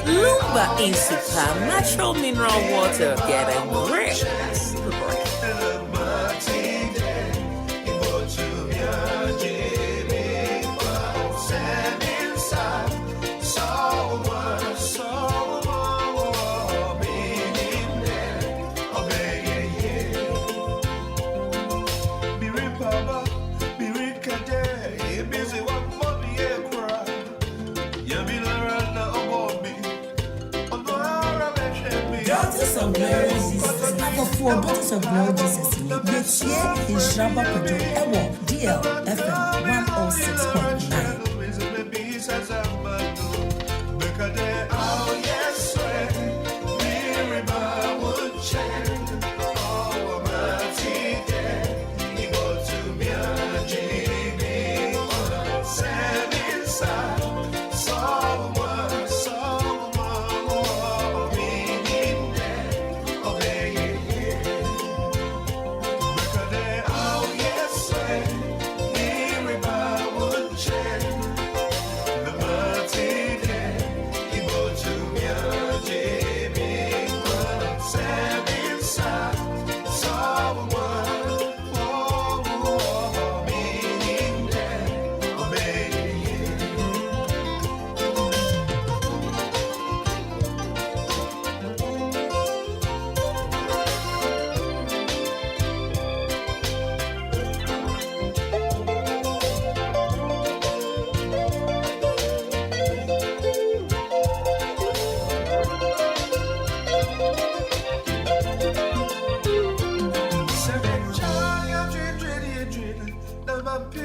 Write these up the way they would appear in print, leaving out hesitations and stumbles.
Lumba in super natural mineral water. Get a grip. For Daughters of Glory Jesus, let's hear Nhyiraba Kwadwo DLFM 106.9.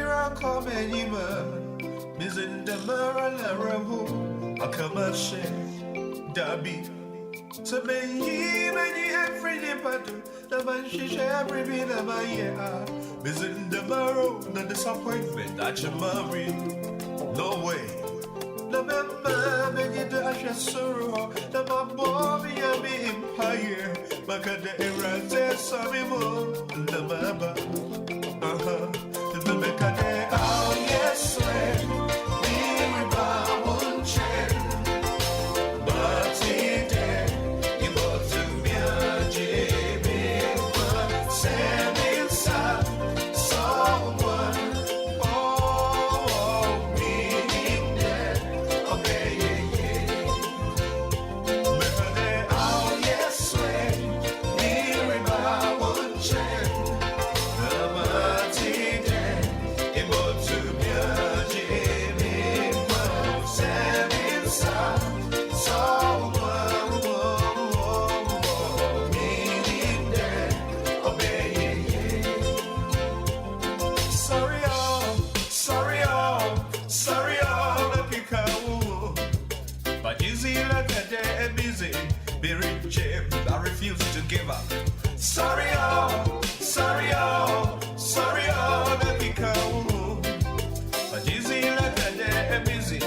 Shira come anima, Mizin the Maralabu, a commercial, Dabi. So many every day, but the man she share every bit of my year. Mizin the Maro, the disappointment that you marry. No way. The member, many the ashes sorrow, the Bobby, and the empire. Maka the errors, some more, the member. The Mekade, oh yes, swear, we won't change. But he did, he was to me a Jimmy, send inside someone. Oh, meaning that, okay, Mekade, oh yes, swear, we won't change. I refuse to give up. Sorry, oh, sorry, oh, sorry, oh, let me go. But easy like a day, busy,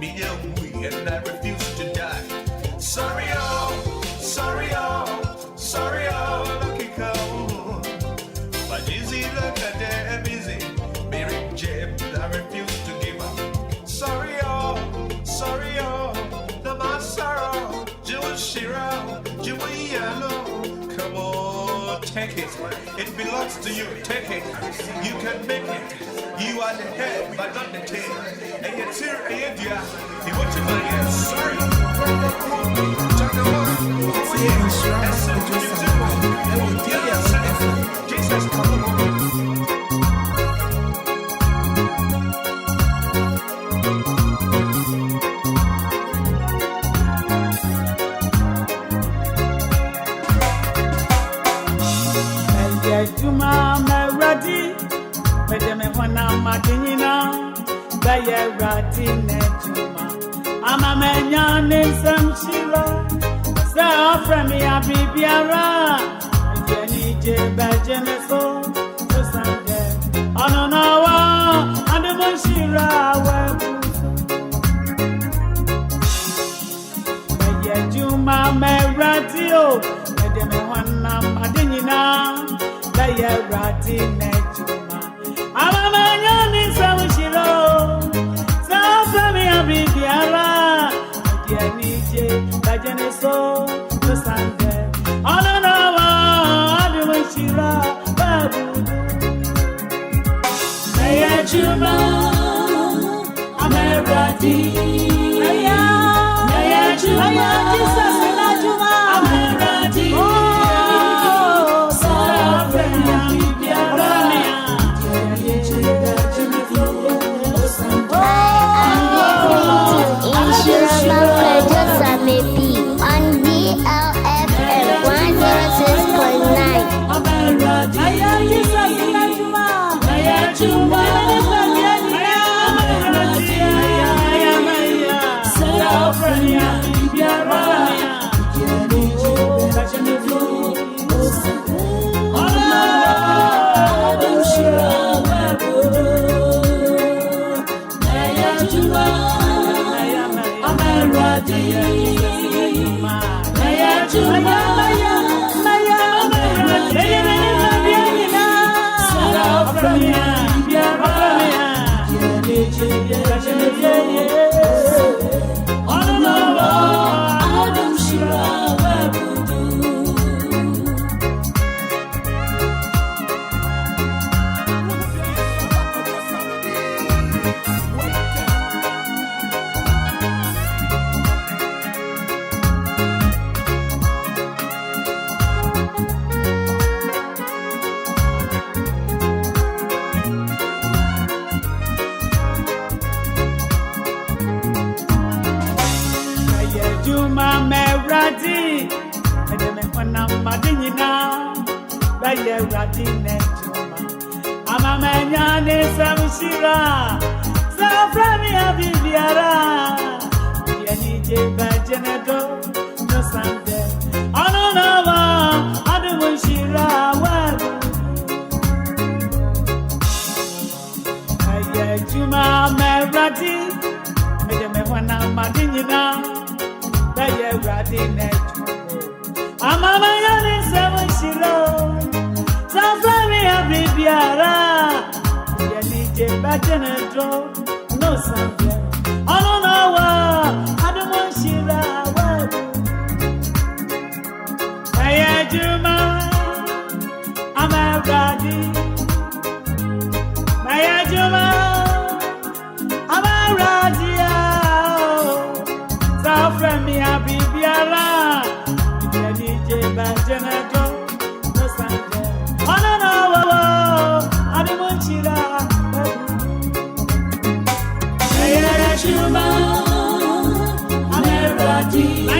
be a we, and I refuse to die. Sorry, oh, sorry, oh, sorry, oh, let me go. But easy like a day, busy, be rejected, I refuse to give up. Sorry, oh, the sorrow, Jewish Shira. Come on, take it. It belongs to you. Take it. You can make it. You are the head, but not the tail. And you're here, and you're there. You want to buy it. Sorry. Jesus, come on. Juma me ready, me dem wana madinina, be ye ready ne juma. Ama me nyane sem shira, se ofre mi abibiara. Jeni je beje me so sande. Anona wa ande mo shira we. Be ye juma me ready o, me dem wana madinina. Be rati nejuma. Ama nyani samushiro. Sa fami abibiara. Dia nije bajene so sande. Onana wa adushira babu. Be juma. Amerati. Be juma. Jesus na juma. Amerati. Nhyiraba Kwadwo Sammy on DLFM 'Cause Amamanyane Samshira, Saframi Abibiara, Yanije Bajanedo, no Sunday. Anonava, Adamushira, Juma Merati, Medemwana Madinina, Baya Radine. Amama yani seven shilo, Saframi Abibiara, Yanije Bajanedo, no Sunday. Anonawa, Adamushira, Baya Juma, Amaradi, Baya Juma. From me, I be Biara. DJ Bajanedo, no Sunday. Oh, no, I don't want you to. I'm a rati. I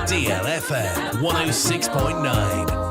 DLFM 106.9.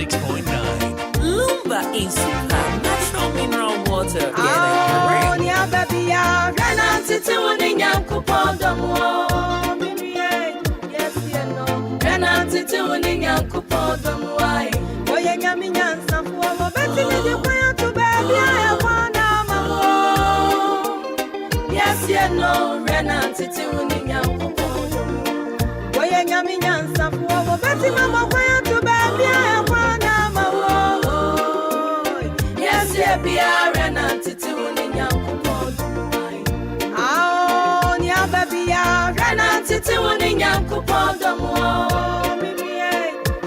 106.9. Lumba in super natural mineral water. Get a grip. Nya baby ya rena titi woni nyankopondom yes you know rena titi woni nyankopondom why oye nyami nyansa fo wo beti me di kwa to baby ya kwana mawo yes you know rena titi woni nyankopondom oye nyami nyansa fo wo beti mama kwa to baby ya kwana mawo yes you be rena titi woni nyankopondom rena titi woni nyankopondom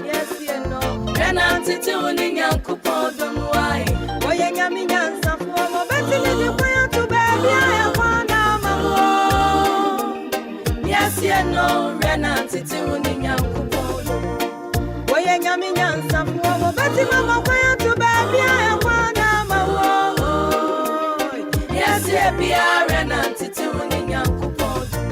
yes you know rena titi woni nyankopondom why oye nyami nyansa fo mo beti me di kwa to baby ya kwana mawo yes you know rena titi woni nyankopondom oye nyami nyansa fo mo beti mama kwa to baby ya kwana mawo yes you be rena titi woni nyankopondom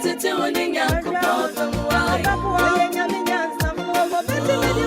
Titi woni nyanko podum wa. Oye nyami nyansa fo, beti me di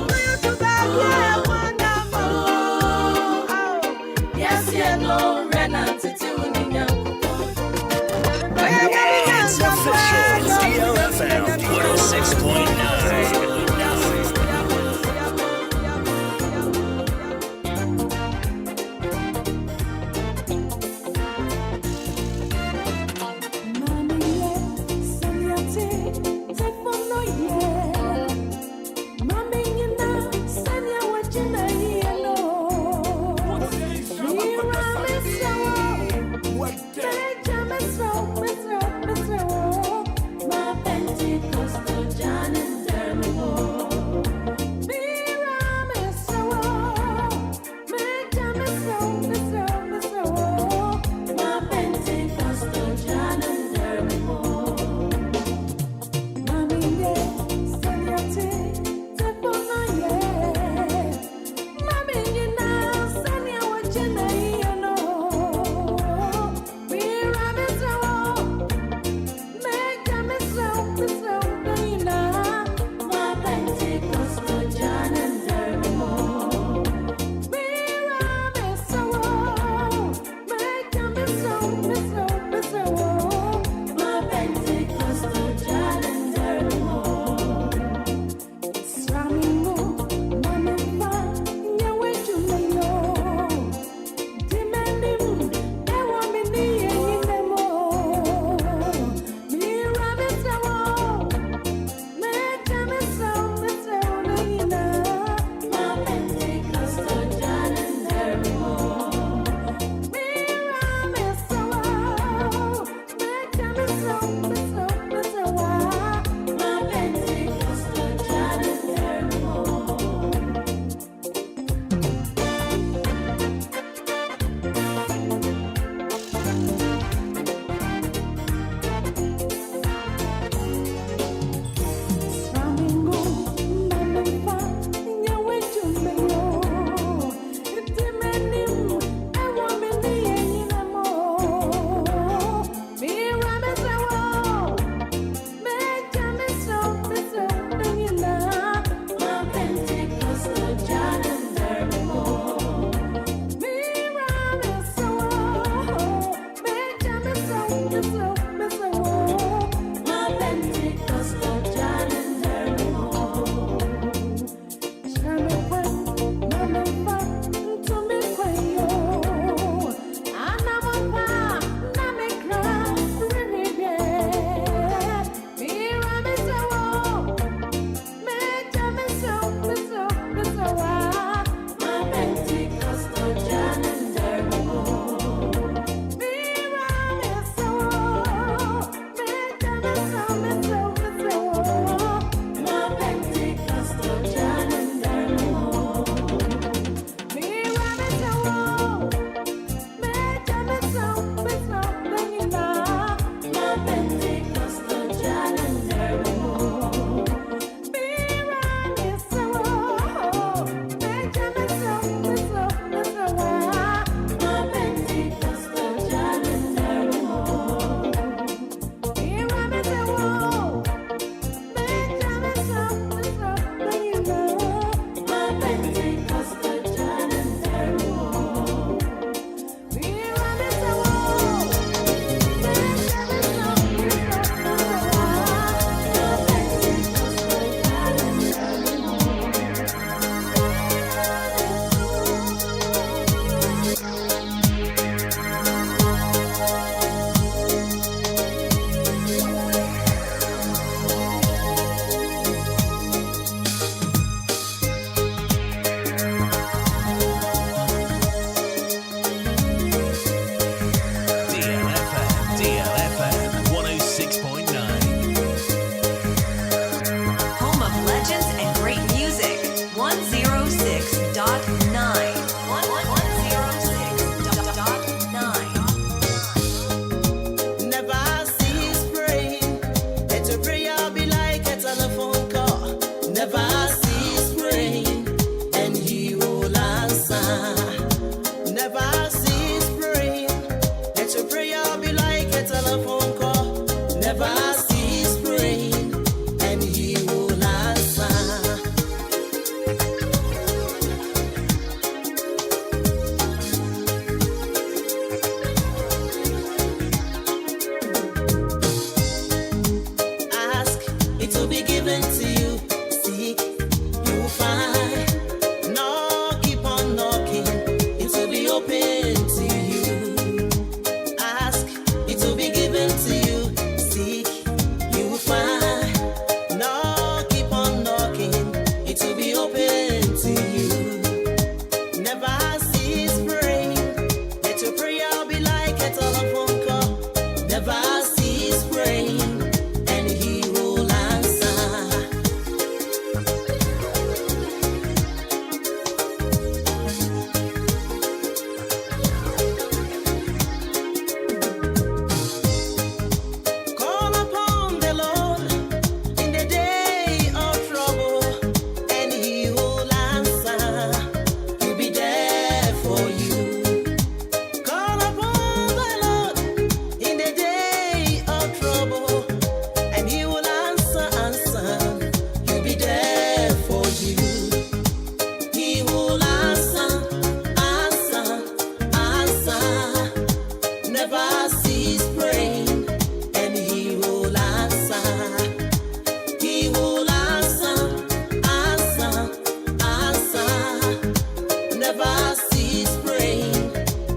never cease praying,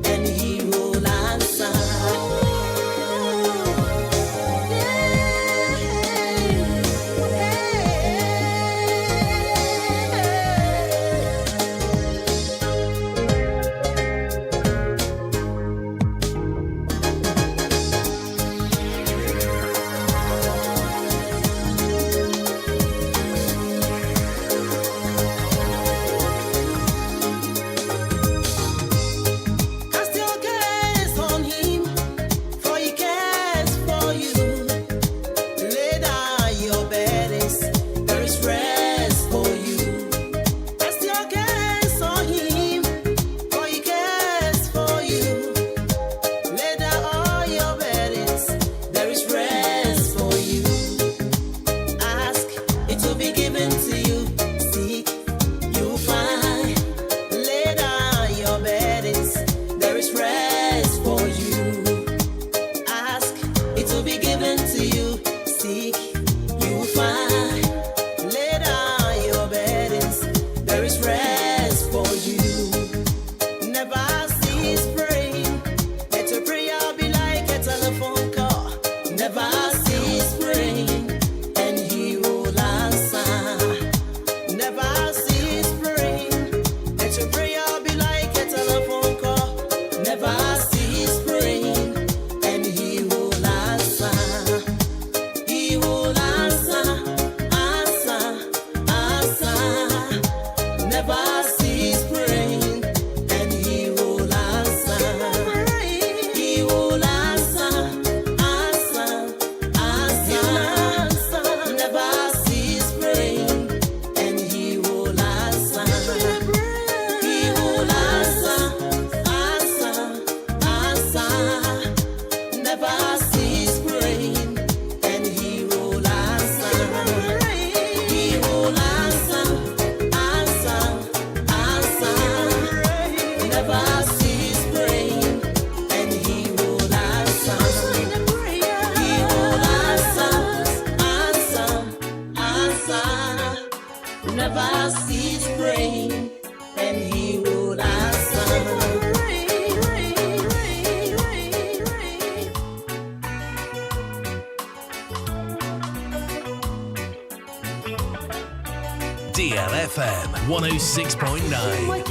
and he will answer. Cast your cares on him, for he cares for you. Lay down your burdens, there is rest for you. Cast your cares on him, for he cares for you. Lay down all your burdens, there is rest for you. Ask, it will be given to you. Seek, you will find. Lay down your burdens, there is rest for you. Ask, it will be given to you. Seek, you will find. Lay down your burdens, there is rest for you. Never cease praying. Let your prayer be like a telephone call. Never cease praying, and he will answer. Never cease praying. Let your prayer be like a telephone call. Never cease praying, and he will answer. He will answer, answer, answer. Never cease praying, and he will answer. He will answer, answer, answer. Never cease praying, and he will answer. He will answer, answer, answer. Never cease praying, and he will answer. He will answer, answer, answer. Never cease praying, and he will answer. He will answer, answer, answer. Never cease praying, and he will answer. DLFM 106.9.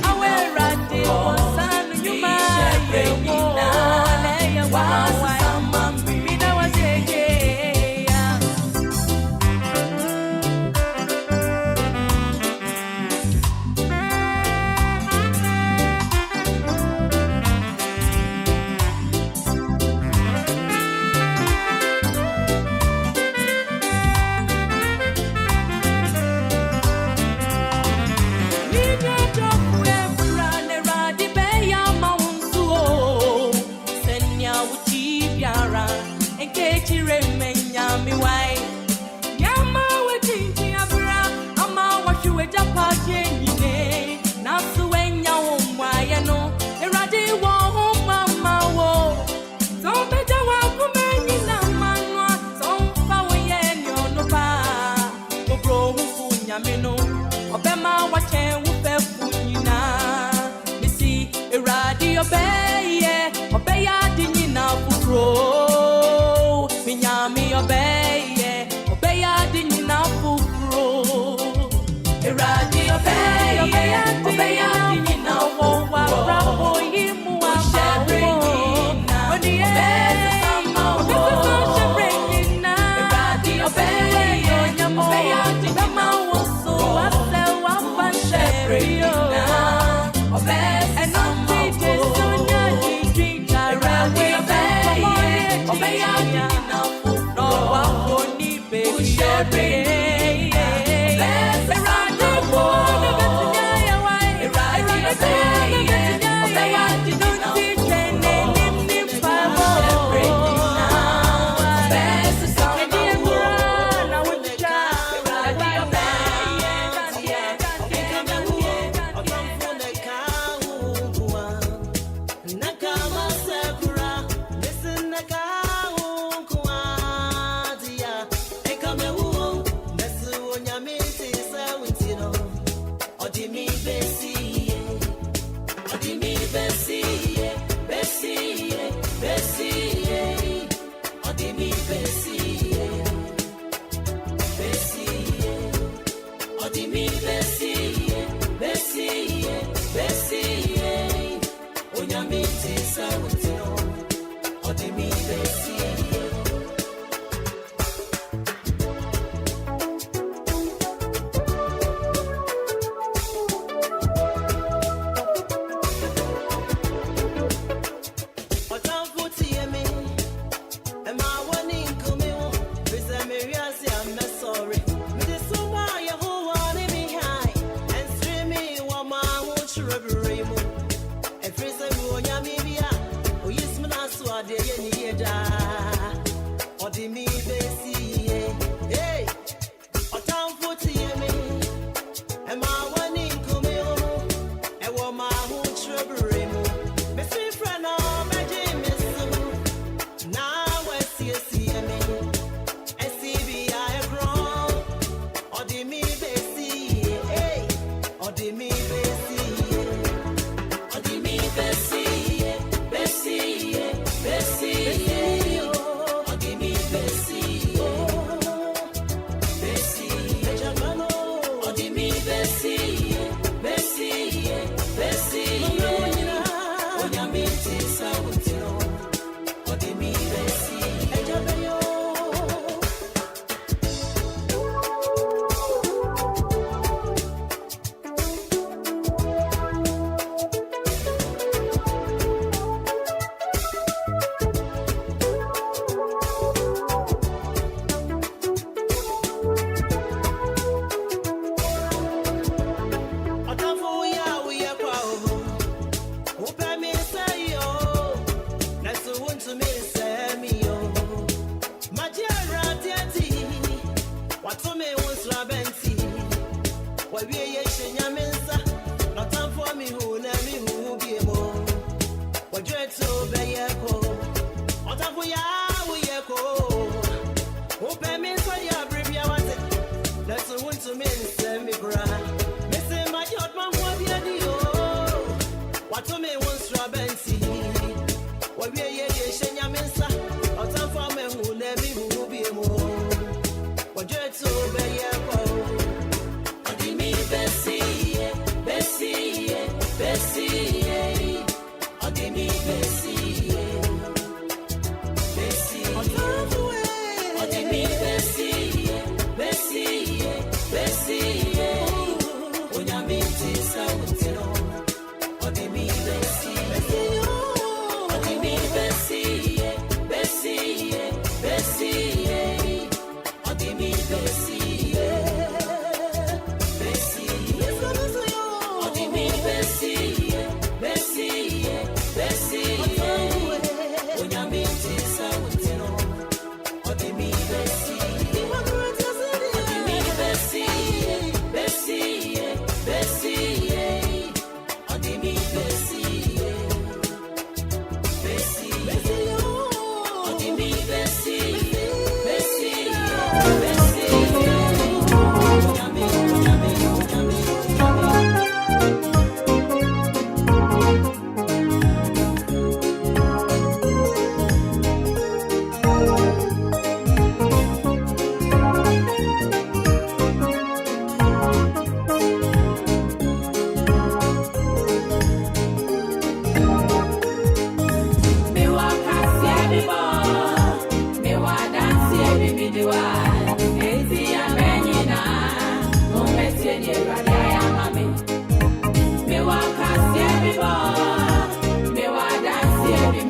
Away, obey, didn't now grow. Minyami obey, obey, didn't now grow. Eradi obey, didn't now grow. Him was sharing when the Bessie.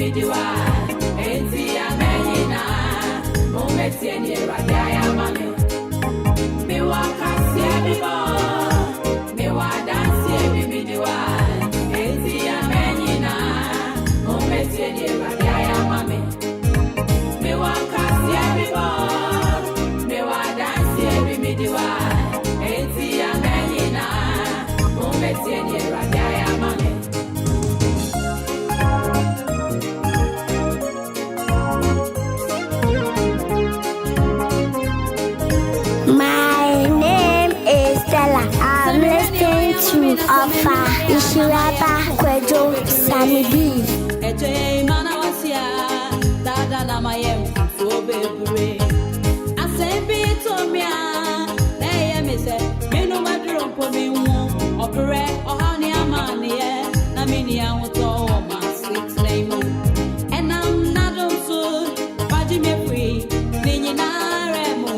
midiwa enti amenyina mometi ni radaya mame me waka sie bibo me wa dance me midiwa enti amenyina mometi ni radaya mame me waka sie bibo me wa dance me midiwa enti amenyina mometi ni radaya mame. My name is Stella. I'm listening to Alpha Nhyiraba Kwadwo Sammy. Eje mana wasia dada na mayem so bebre asembi to mia na ye me se me no madro po mi hu opere ohani amane na mini anwoto ma 6 name and I'm not on so baji me free ninyi na remo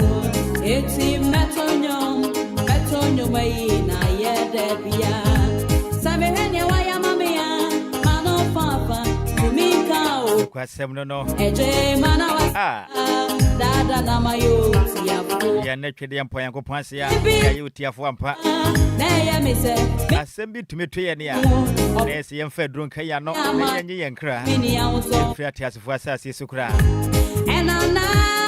eti metonyo mai na ye debia sabe hene wa ya mamia mano papa tumika o kwasem no eje mana wa dada na mayo tiafo ya na twede yampo yankopon ase ya yo tiafo ampa na ye me se asem bi tumeto ye ne ya na ese yemfa dron kan ya no na yenye yenkra mini anwoto fi atiasefo asase sukura enana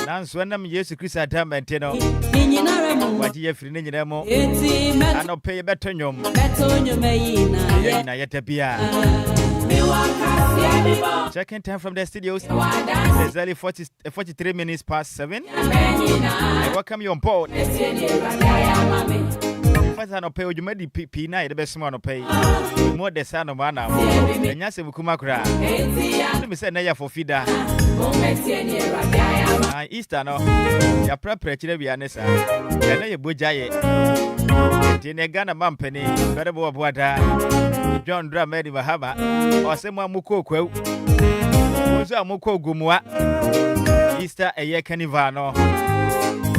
nanso nam Yesu Kristo adamante no ninyi na remo waji ye firi ne nyina mo eti anope ye betonwom mai na ye tabia checking time from the studios. It's early 43 minutes past 7. I welcome you on board. First, I pay you made the night the best one to pay. More the son of Mana. And yes, we come across. Let me say, Naya for feeder. Easter, no. Your preparation, be honest. And then you bujaye. Tine Ghana Mampany, Berebo of water. John Dramedy Mahaba, or someone Muko Quo. Oza Muko Gumwa. Easter a year canivano.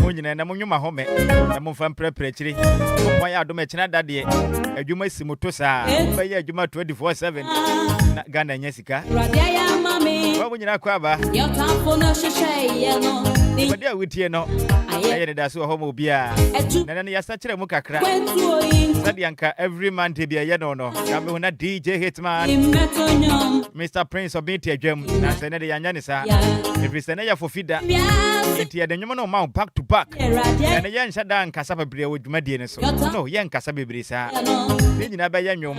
Munyan and Amunuma home, and Mufan preparatory. Why I do mention that day. A Juma Simutosa, by a Juma 24/7. Ghana and Jessica. Radia Mammy, what would you not cover? Your time for no shame, But there with you, no. Anidaso Wɔhɔ Obia. And then such a mukakra. Sadianka every man to be a yanono. Kamuna DJ Hitman. Mr. Prince of Bintia Gem. Nasana Yanisa. If it's an for feeder. Intia the Numan mount back to back. And a young Shadan Casaba with Medinas. No, young Casabi Brisa. Then I buy Yanum.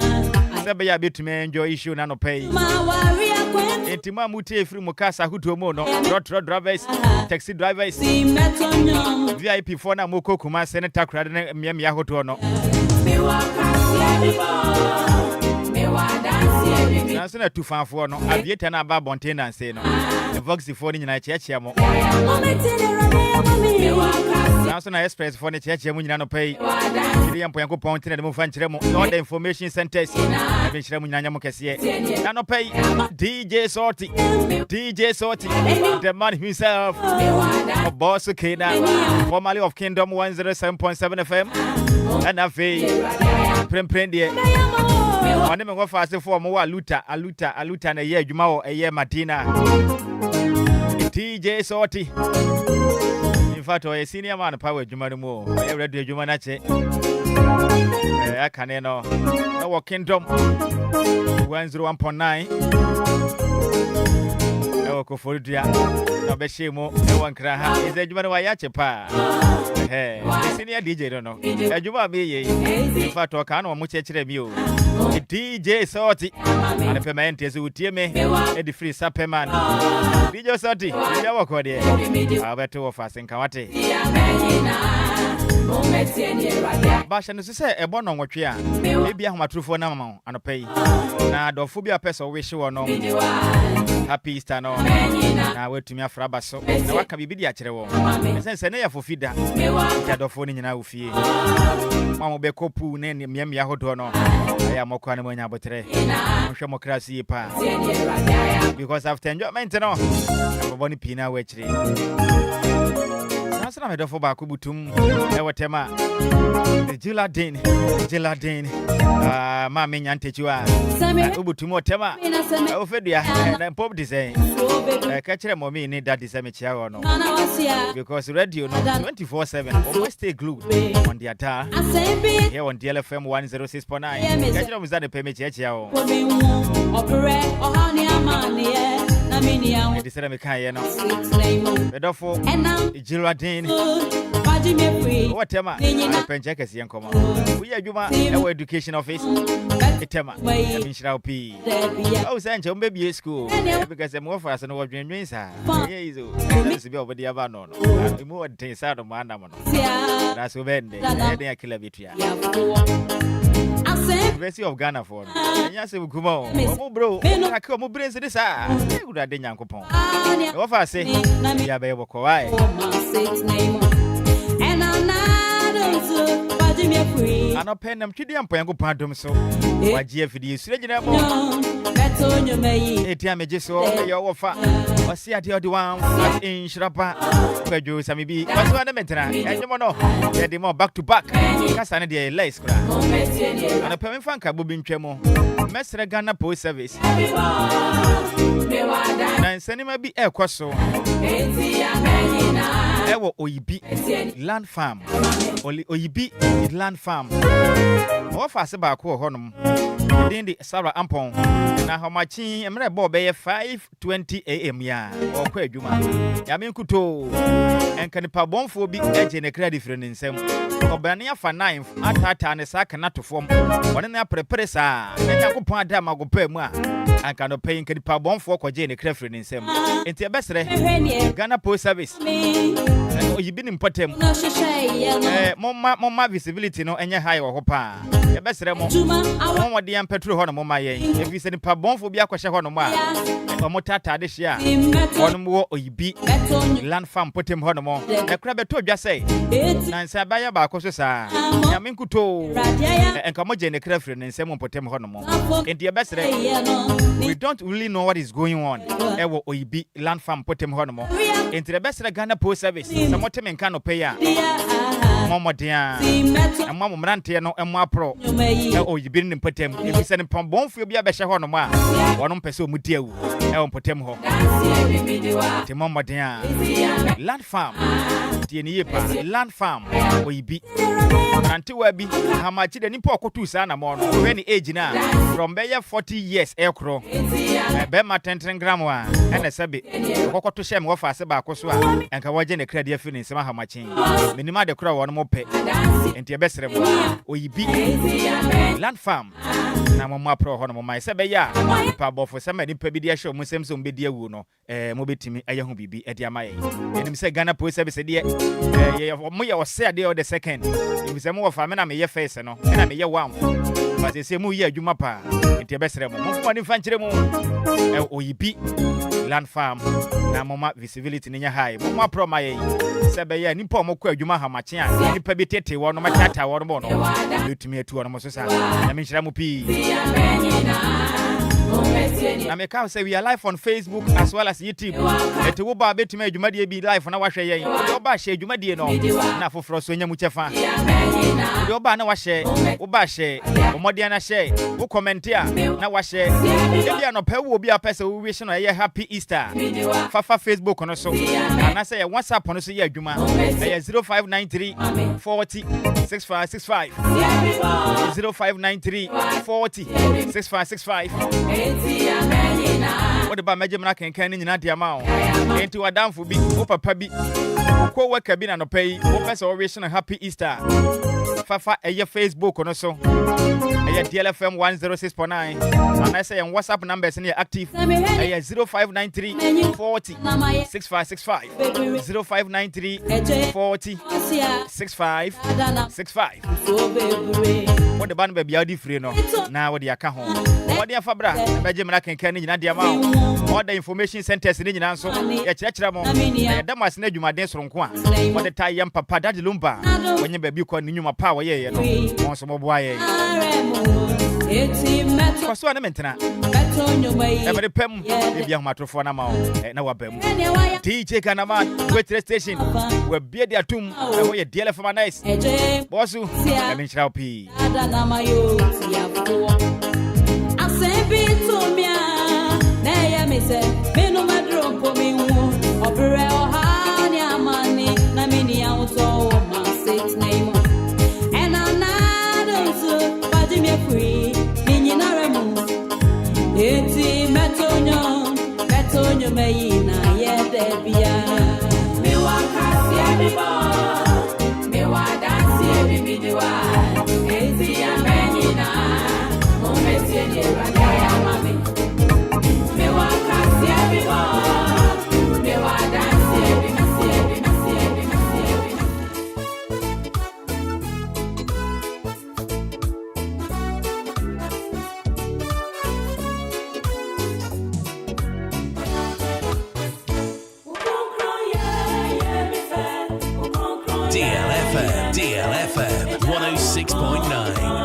Sabaya bit to me enjoy issue nano pay. Intima Mute from Mukasa Hutumono. Road drivers, taxi drivers. VIP for na Moko Kuma Senator Cradden Miami Hotono. Nansana too far for no. I've yet an above Bontain and say no. The Voxy for in a church. Nansana Express for the church. Munano pay. William Poyanko Pontin and Mufanchemo. All the information centers. I've been Shremunana Mocasia. Nano pay. DJ Sorty. The man himself. Boss Kena. Formerly of Kingdom 107.7 FM. And a fee. Premprendia. My name is fast for more Aluta, and a year Jumao, a year Martina. TJ Sorty. In fact, a senior man power Jumanimo, every day Jumanache. I can't know. No Kingdom 101.9. No Kofodia. No Beshimo. No one cry. Is a Jumanawayache pa. Hey, senior DJ don't know. A Juma be in fact, I can't much review. DJ Sorty. And the payment is with me. The free supplement. DJ Sorty. You work with it. I bet 2 of us in Kawate. Bashan to say a bon on what you are. Maybe I'm a true for now and a pay. Now, the phobia person wish you or no. Happy Easter no. Now, wait to me a frabasso. Now, what can be the actual? Since I for feeder. The phone in our fee. Mamma be copu name Miami Hotono. I am more quantum but today. I'm sure more crassy pa. Because after enjoyment, no. I'm a bonny pina wetry. Masana me dofo ba ko butum e wotema Gelatin ma me nyantechu a obutum wotema ofedua na pop design ka kire mo me ni daddy say me chia ho no because radio no 24/7 always stay glued on the atar here on DLFM 106.9 ka kire mo zade pe me chia ho opere ohani amane na minia e disere me kan ye no bedofo Gelatin whatever penja kesi yankoma we adwuma e education office etema Nhyiraba P o say nche mbebie school because em offer so no wadwenwen sa ye izo so be obodi aba no no emu odin sa do ma no na so bende e dey akila bitua University of Ghana for enya se bukuma o bro ka ke o brain se this ah e guda de nyankopon e offer say ya be boko why ano penam twidi ampo yango padom so wagie afidi esure gina mo eti ameje so ye wofa osi ade odi wan Nhyiraba Kwadwo Sammy bi waso ade mentena enjemo no ye de mo back to back kasa ne de less kura ano pem fanka bobi ntwemo mesre Ghana Post Service na senima bi ekoso ewo oyibi land farm oyibi land farm ofa se ba ko honum din di Sarah Ampon na homachi emre bo be 5:20 am ya okwa adwuma ya menkuto enkanipa bonfo bi eje ne kra different nsem obane afa 9 atata ne saka na to fom wone na prepare sa yakopon ada magopa mu a anka no pay enkanipa bonfo kwaje ne kra different nsem enti ebesere Ghana Post Service oyibi ni mpatem moma visibility no enye high wo pa ebesere mo wode am petrol ho no moma yen efi se ni pa bonfo bi akwhye ho no ma omotata de hye a wono wo oyibi land farm potem ho no mo ekra beto dwa sei na nsa baya ba akoso sa ya menkuto enka mo je ne kra firi ne nsem potem ho no mo enti ebesere we don't really know what is going on ewo oyibi land farm potem ho no mo enti ebesere Ghana Post Service samotem enka no pay a momodia amamo mrante no emo apro oyibi ne potem efi se ne pambonfo bi abehye ho no mo a wono mpese omudi awu e potem ho te momodia land farm tie ni yepa land farm oyibi mrante wa bi hamachi de nipa okotu sa na mo no we ni age na from be 40 years ekro be ma 10 gram wa ene sebe okoto shem wo fa se ba akoso a enka waje ne credit afi ni sema hamachi minima de kra wono mo pe enti ebesere mo oyibi land farm na mo apro ho no mo mai sebe ya pa bofo sema nipa bi dia show mo semso mo be dia wu no mo betimi aye ho bibi e dia mai enim se Ghana Post Service de mo ye ose ade o the second ebi se mo wo fa me na me ye face no na me ye one but se mo ye adwuma pa enti ebesere mo mo ni fanchire mo oyibi land farm na moma visibility ninya high moma pro my sebe ya nipa mo kwa adwuma ha mache a nipa bi tete wo no matata wo no lutumi atu wo no so sa na me nhyira mo pi na me ka say we are live on Facebook as well as YouTube ete wo ba betumi adwuma de bi live na wahwe yen wo ba hye adwuma de no na foforo so nya mu chefa wo ba na wahye wo ba hye omode na hye wo comment a na wahye e no pa wo bi apese wo wish no ye happy Easter fafa Facebook no so na say WhatsApp no so ye adwuma 0593 40 6565 0593 40 6565 what about Major Kenkan in Nadia Mao? Into a downful big papa bi. Co worker bin and pay, Opus Oration Happy Easter. Fafa a your Facebook on so a DLFM 106.9. And I say on WhatsApp numbers in your active 0593 40 6565 0593 40 6565. What the band baby are different now with the account. What the Fabra, Major Kenkan in Nadia Mao. All the information centers in the answer. A church ramon, that must need you my dance from Kwa. What the tie young papa daddy Lumba when you baby call Numa power, yeah, no, some boy. Kwaso ana mentena. Every pem, if young matrofona now, na wabem. DJ Kanaman, Waitress Station, where beer their tomb, and where DLFM nice. Bossu, I mean, shall be. Betonyo meina yedebia me wa kasi abibo me wa dance ebibidiwa ezi ya meina mo metie ni rada ya mami me wa kasi abibo me wa dance ebibidiwa DLFM 106.9.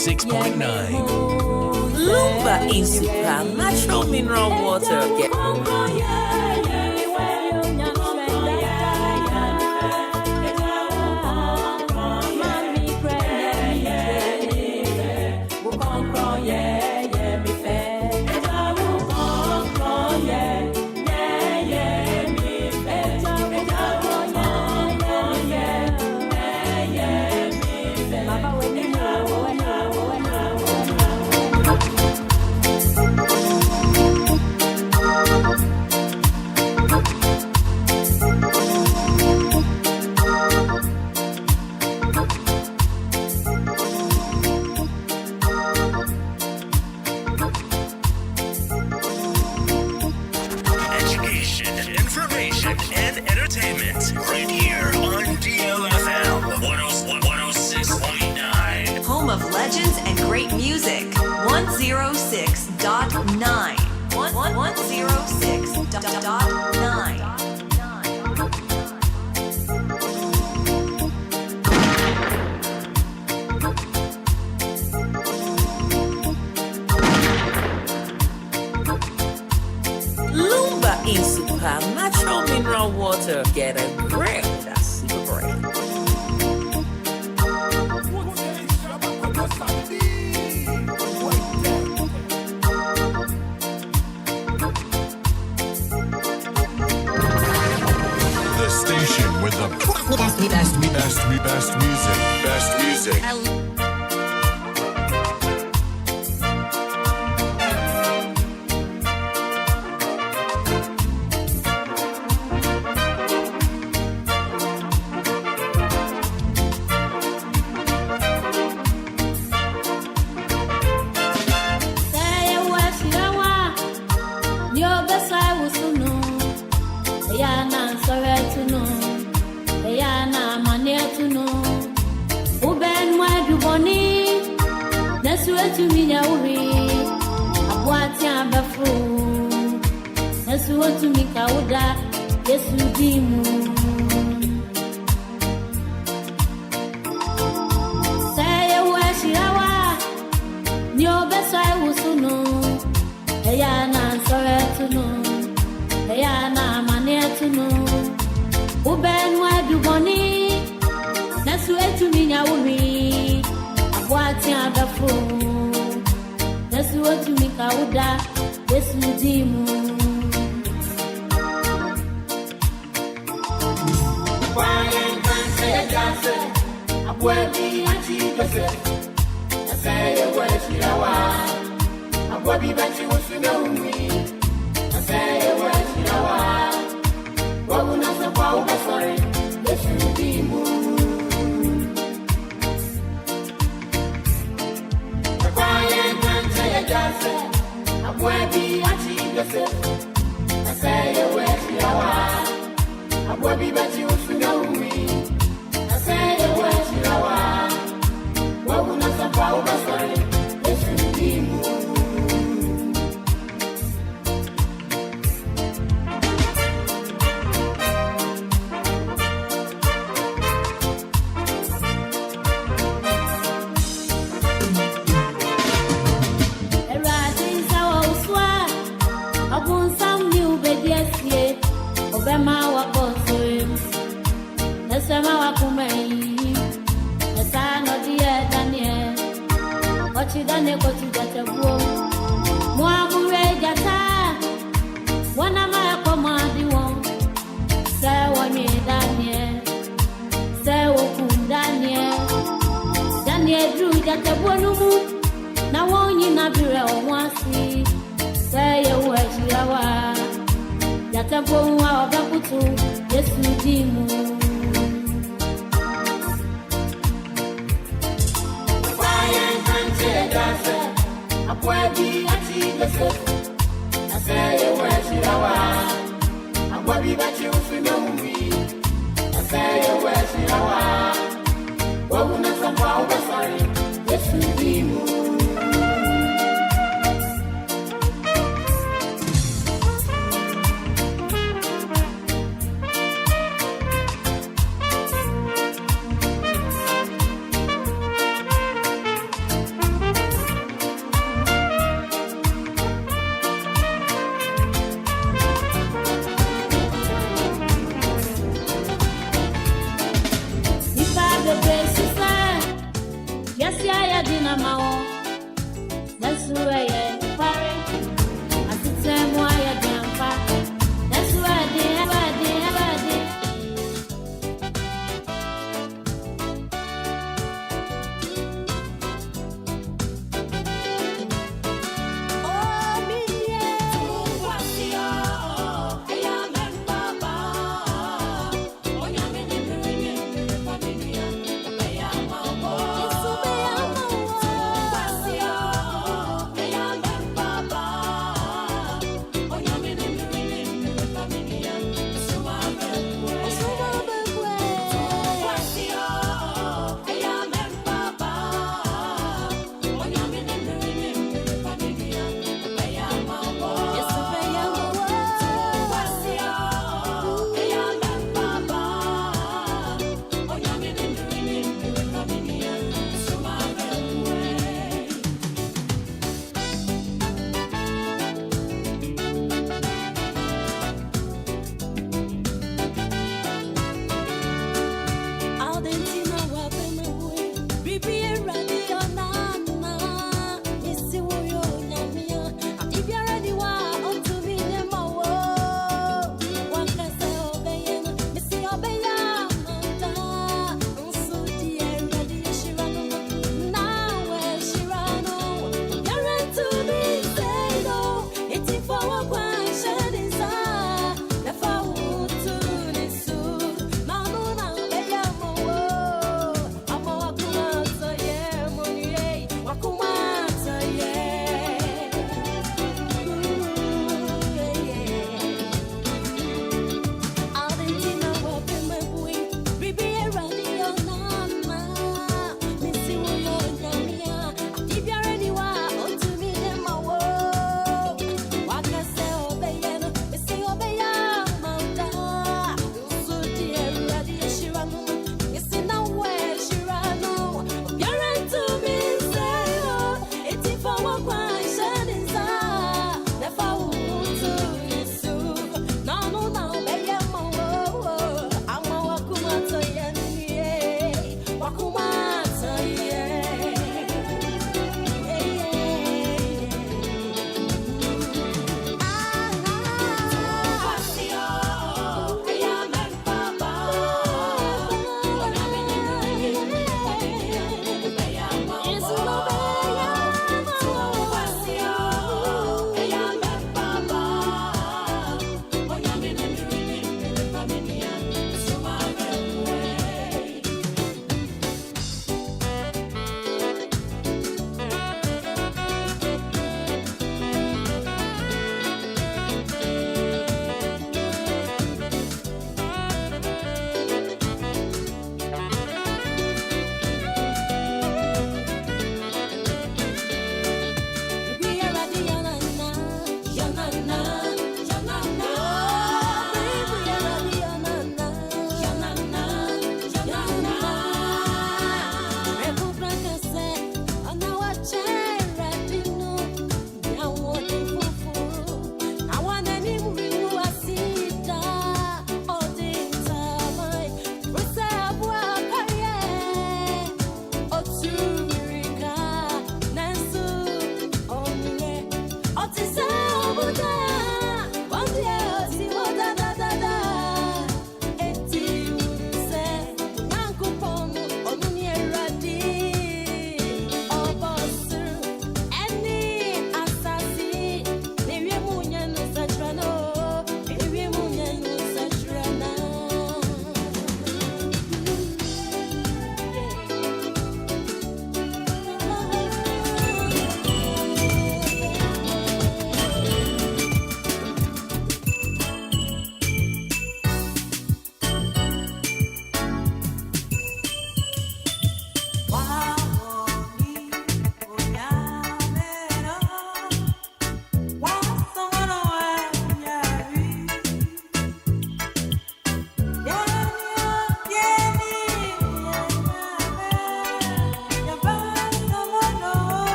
106.9. Lumba in super natural mineral water. Get Education, information, and entertainment. Right here on DLFM 106.9. Home of legends and great music. 106.9. 106.9. Lumba in super natural mineral water. Get a grip. That's super great. The station with the best music. Best music.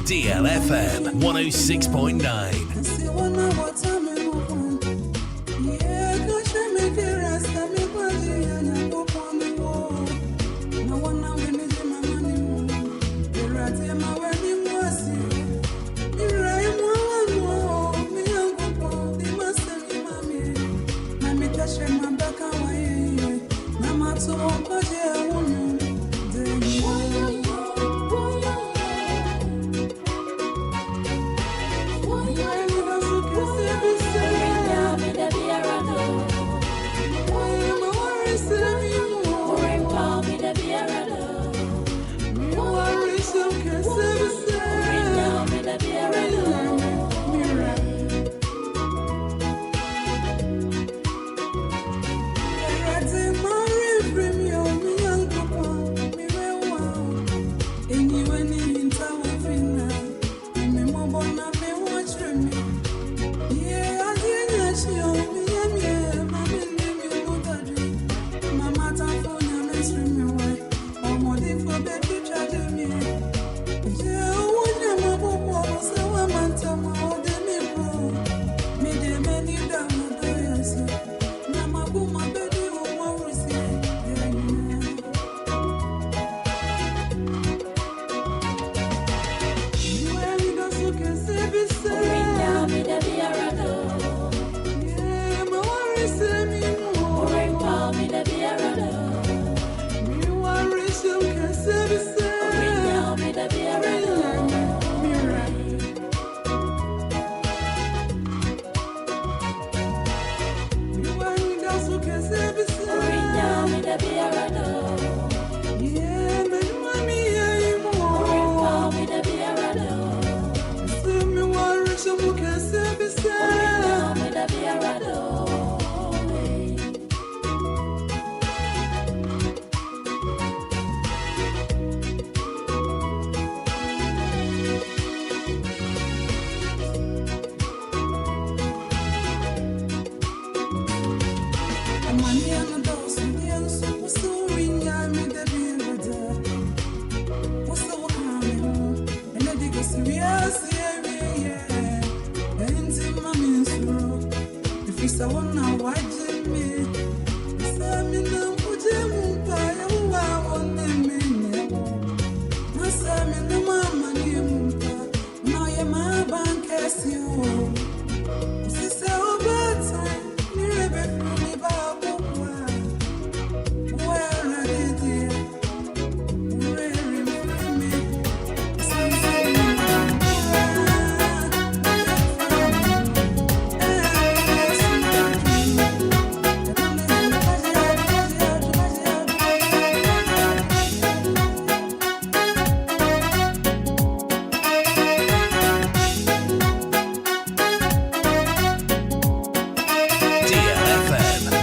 DLFM 106.9.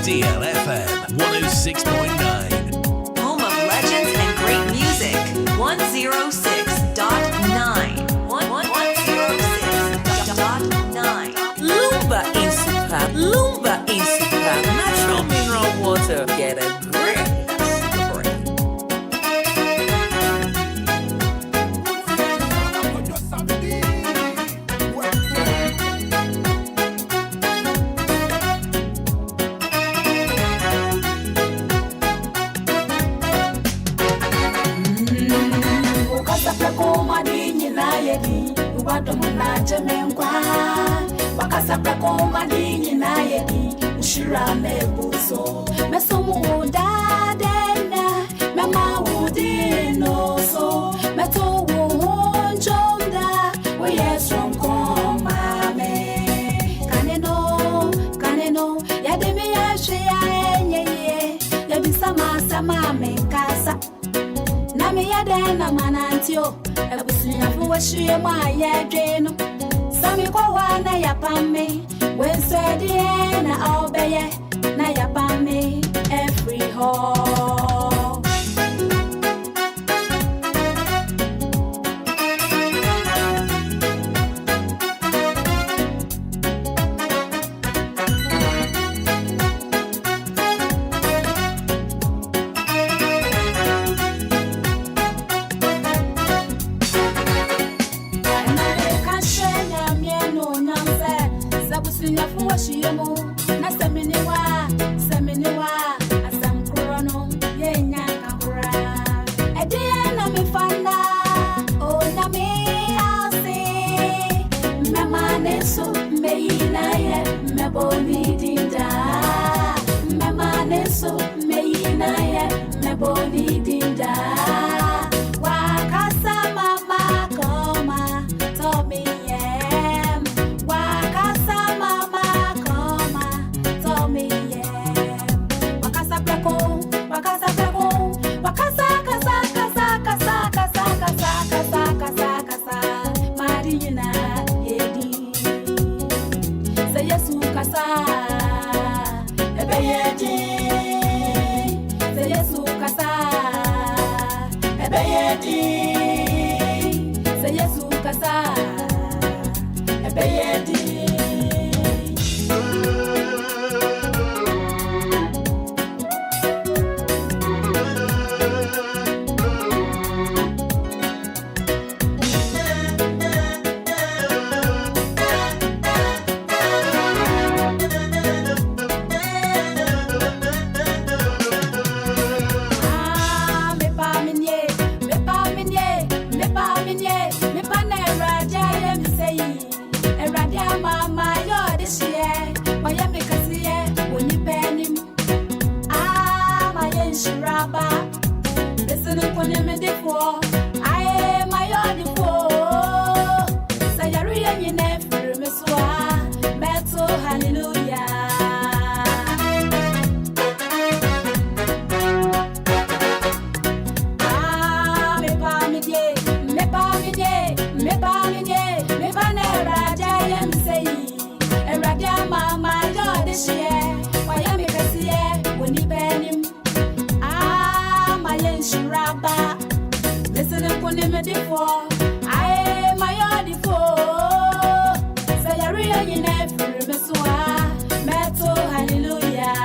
DLFM 106.9. Home of legends and great music. 106.9. 106.9. Lumba in super. Lumba in super. Natural mineral water. Get a grip. That's the break. Wakasapra koma dini na yedi Nshira mebuso Mesomu udadena Mema udino so Meto uonjonda Uyesron koma me Kaneno Yademi yashe ya enye Yabisa masama mekasa Nami yadena manantio Ebusunya fuwashie mwa yedreno Sami kwa wana ya pame Wenswedi na obeye Na ya pame every hall Nhyiraba. Listen to me before. I am my own before. Say you're really in every mesua. Metal hallelujah. Listen up on him before. I am my own before. Say you're really in every mesua. Metal hallelujah.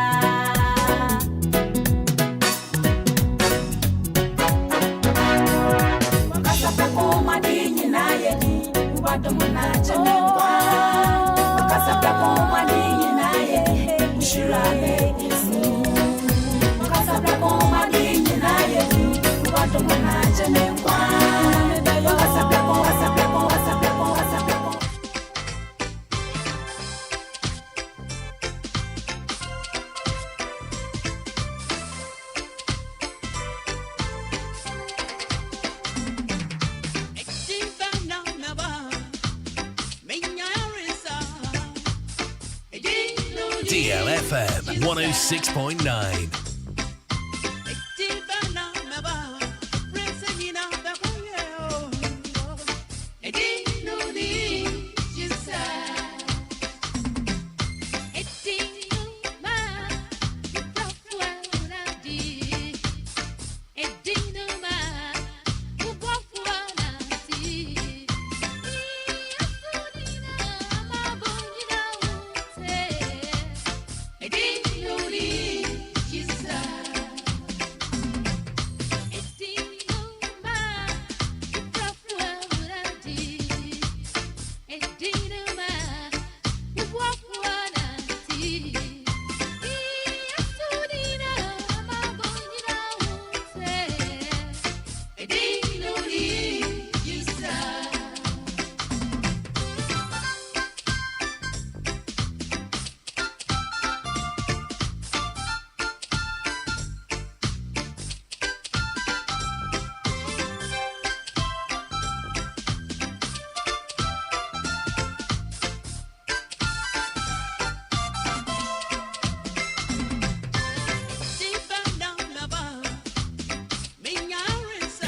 DLFM 106.9.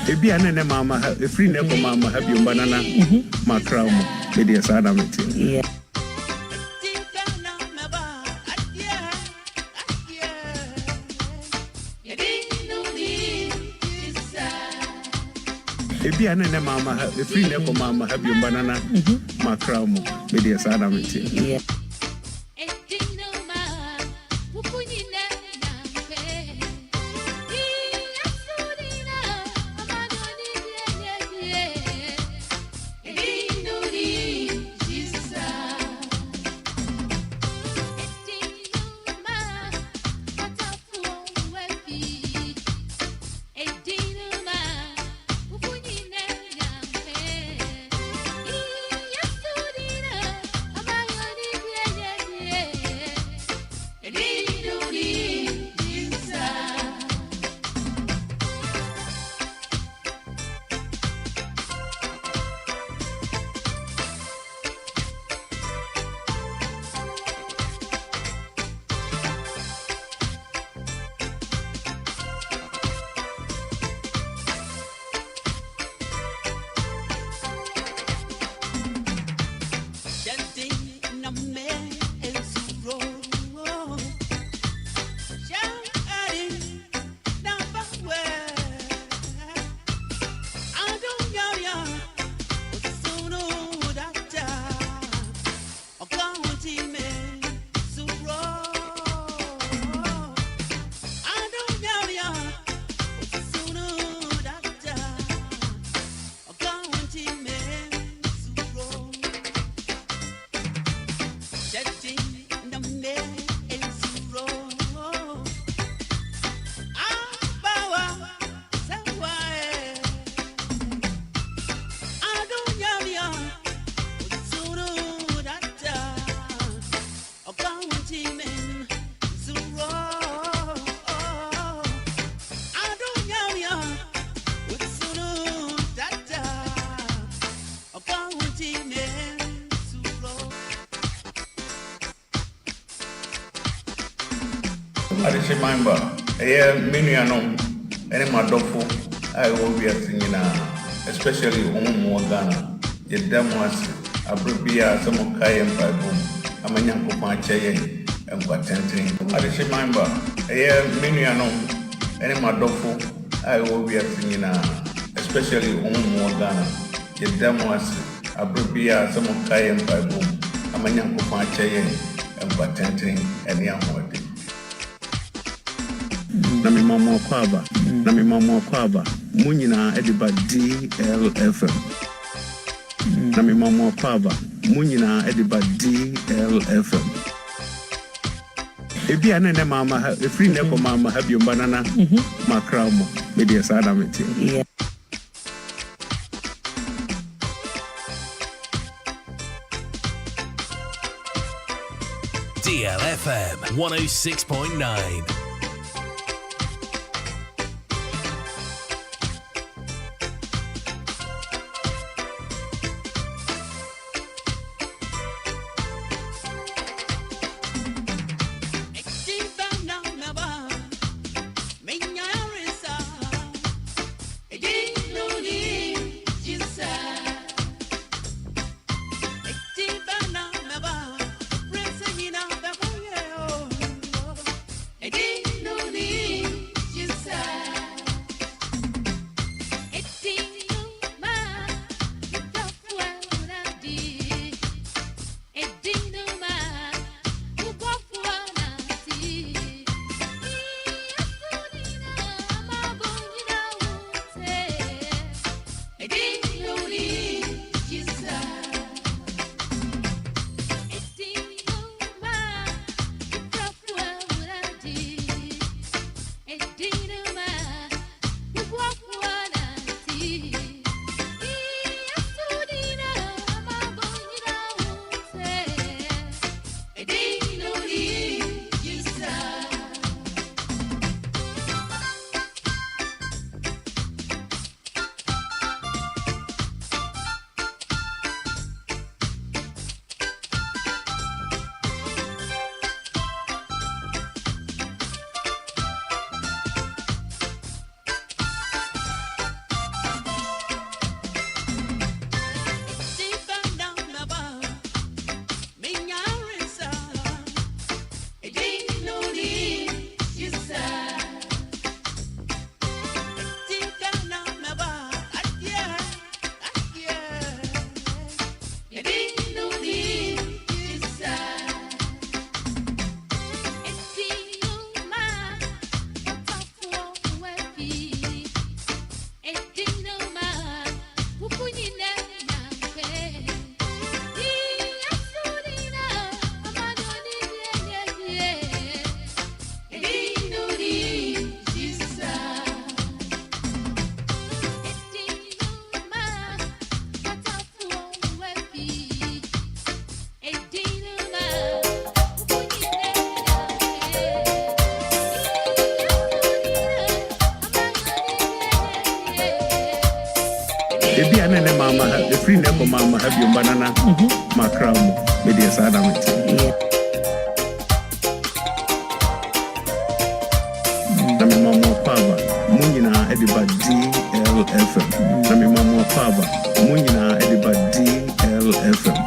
Ebi anene mama ha free ne ko mama ha bi banana makra mo be dey sada meti. Yeah. Ebi anene mama ha free ne ko mama ha bi banana makra mo be dey sada meti. Yeah. Adeshe Mamba, menu anom, any madofo, I will be a singing, especially Omo Ghana, Yedamas, Abrubia, some of Kayan Bible, Amanyan Kupanche, and Patenting. Adeshe Mamba, menu anom, any madofo, I will be a singing, especially Omo Ghana, Yedamas, Abrubia, some of Kayan Bible, Amanyan Kupanche, and Patenting, and Yamwadi. Nami mama kwaba munyina ediba DLFM Nami mama kwaba munyina ediba DLFM Ebi anene mama free ne ko mama have you banana makramo media sada meti yeah. DLFM 106.9. Ebi anene mama free ne ko mama have you banana makramo media sada meti Nami mama kwaba munyina ediba DLFM Nami mama kwaba munyina ediba DLFM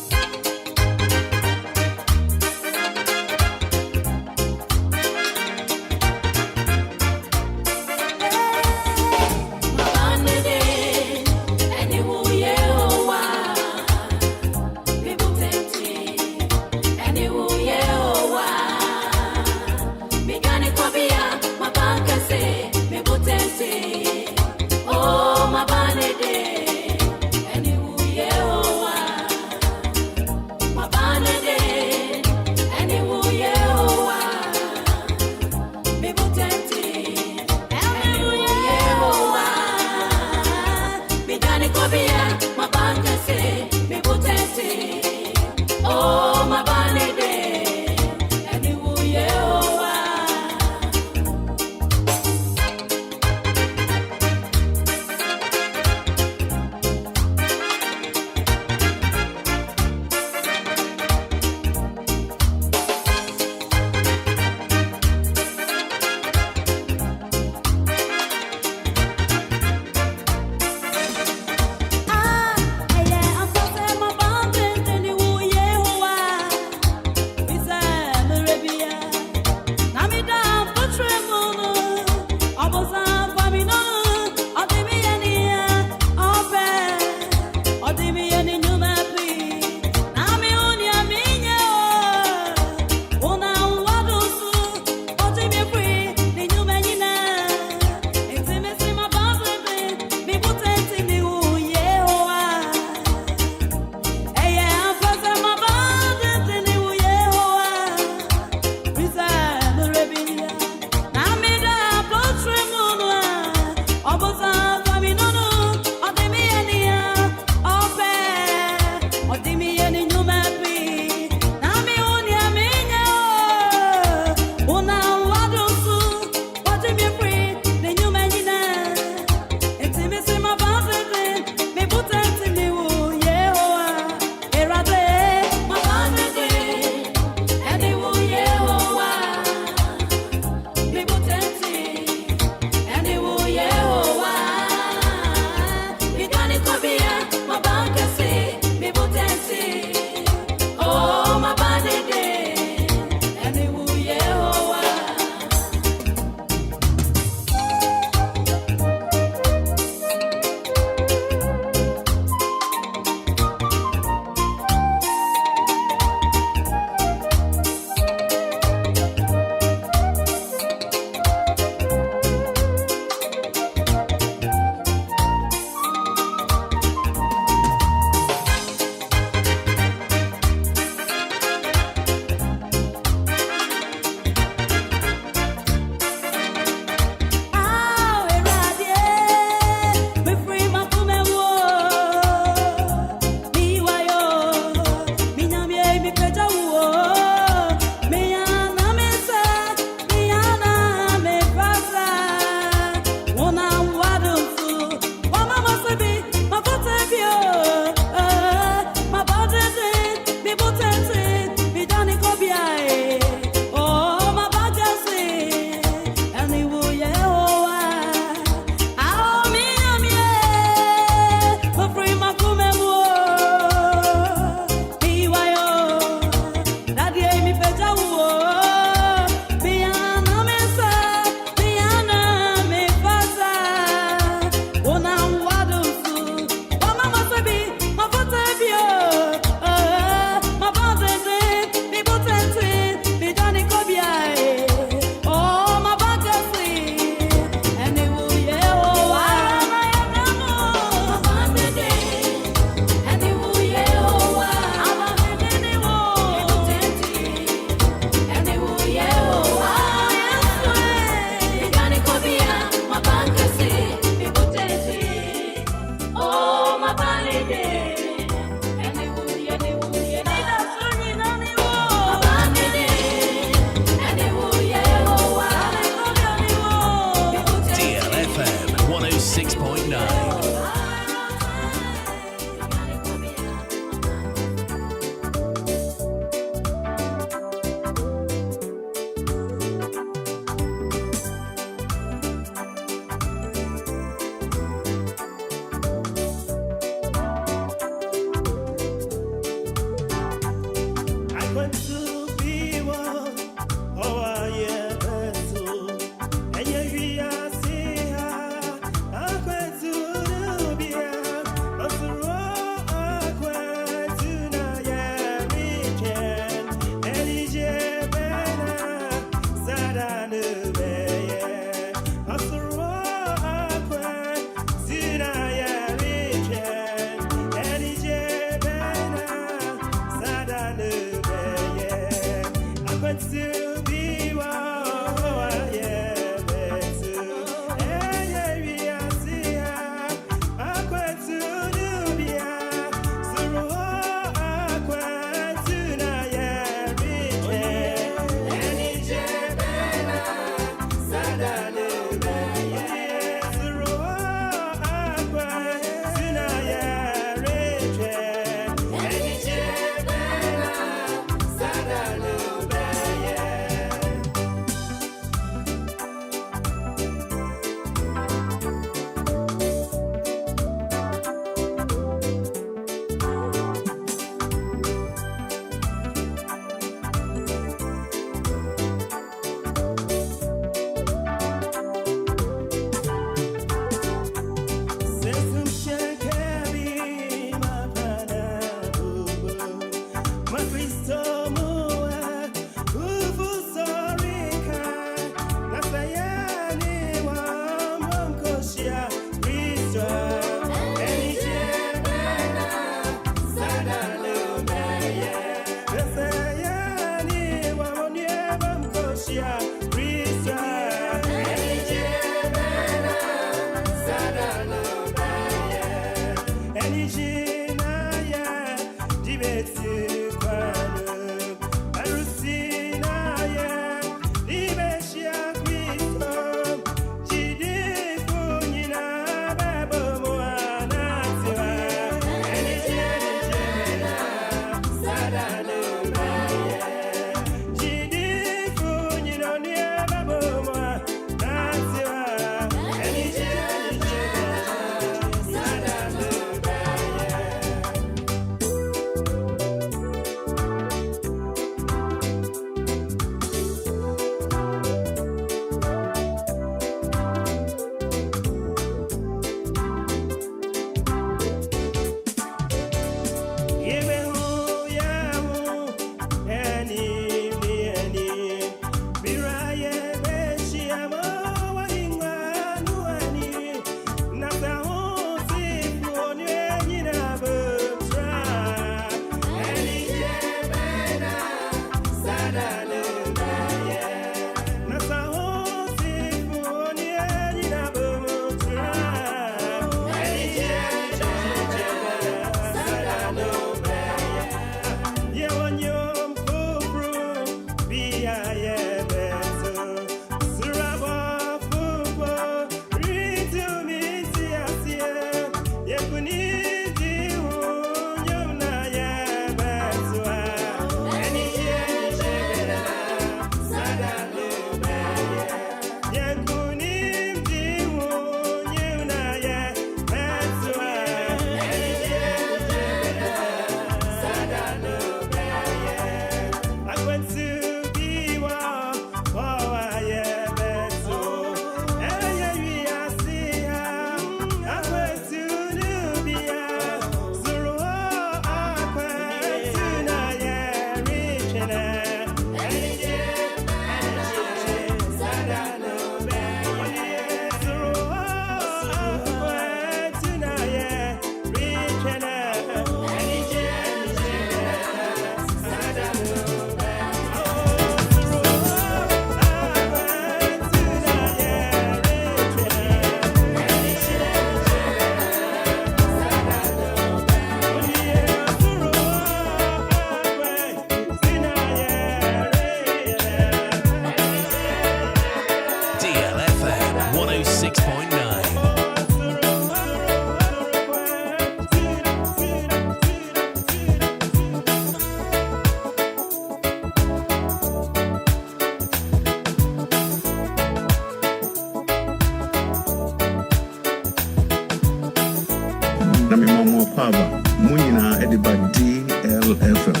na me mama pava munyina ediba DLFM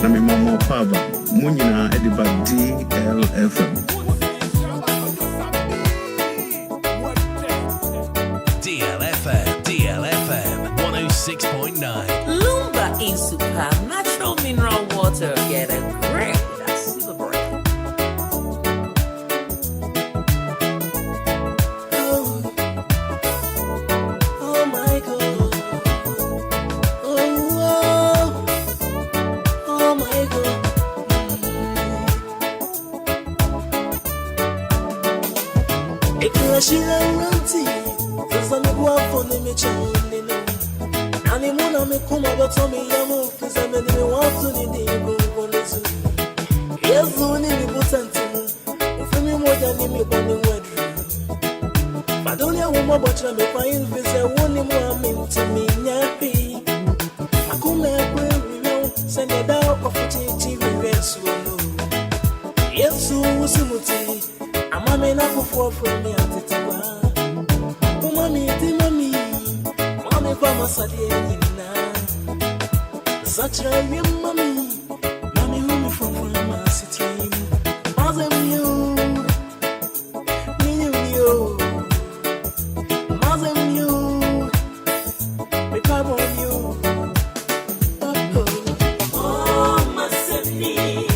na me mama pava munyina ediba DLFM DLFM 106.9 Lumba in super natural mineral water. Get a grip. That's super break. Oh my God. Oh my God. Ekashila ranti. Cause I'm a guap for the Michelin. And I'm one of me come about me. I'm a cause I'm a new one to the day. Yes, only me put something. If me more than me, one in word. But only a woman, but I'm a fine visit. One in one to me, happy. I come here, send it out of TV. Yes, so was I'm a man up for me at the time. Mommy, mommy, Mama Sadia, such a mommy, mommy, who from my city. Mother, you, mother, you, we come on you. Oh, my city.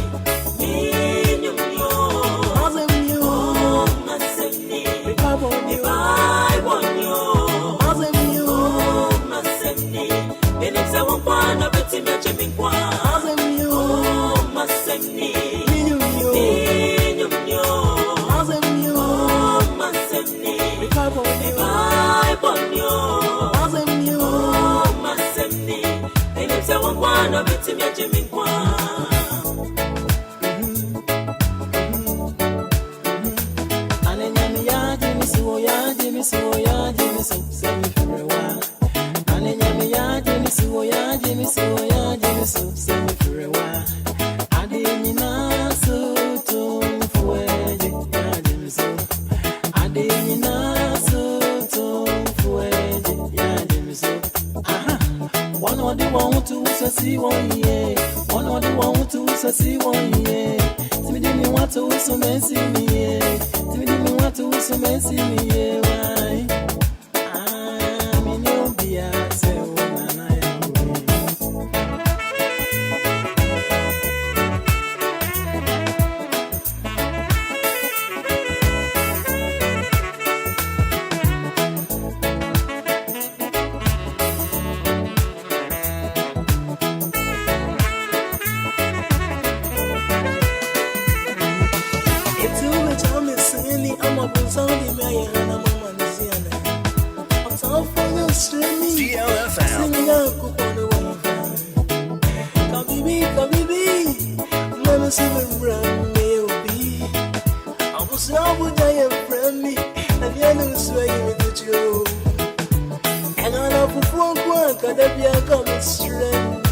Minutes I want one of it to me, Jimmy Kwan. Jimmy, send me for a while. And then Jimmy, send me for a while. I didn't know so to for Jimmy, so I didn't know so to for Jimmy, so one of the one to see 1 year, one of the one to see 1 year. Timmy didn't want to so messy me, Timmy didn't want to so messy me, why? I'm in Obia, say, DLFM. Never see me run me, I was so good, I am friendly, and the other is swaying with you. And I love for one, could I be a common strength?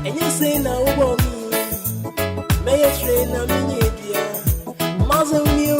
And you say now about me, may I train a minute, Muzzle you.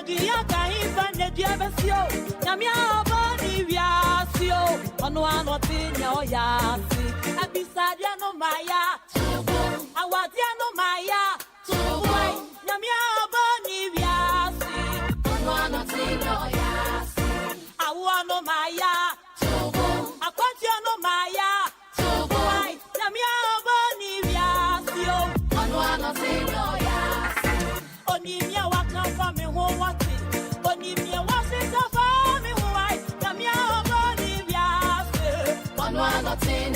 Obia, Gahifa, Nediabasio, Namia, Boni, Viasio, on one or tin, Yasi, and beside Yano Maya, I want Yano Maya, Namia, Boni, Viasi, on one or tin, Yasi, I want no Maya, I want Yano Maya, Namia, Boni, Viasio, on one or tin, Yasi, Onimia, Waka, from me, what Onimia was it a family who I come here, Bonivia, one or ten,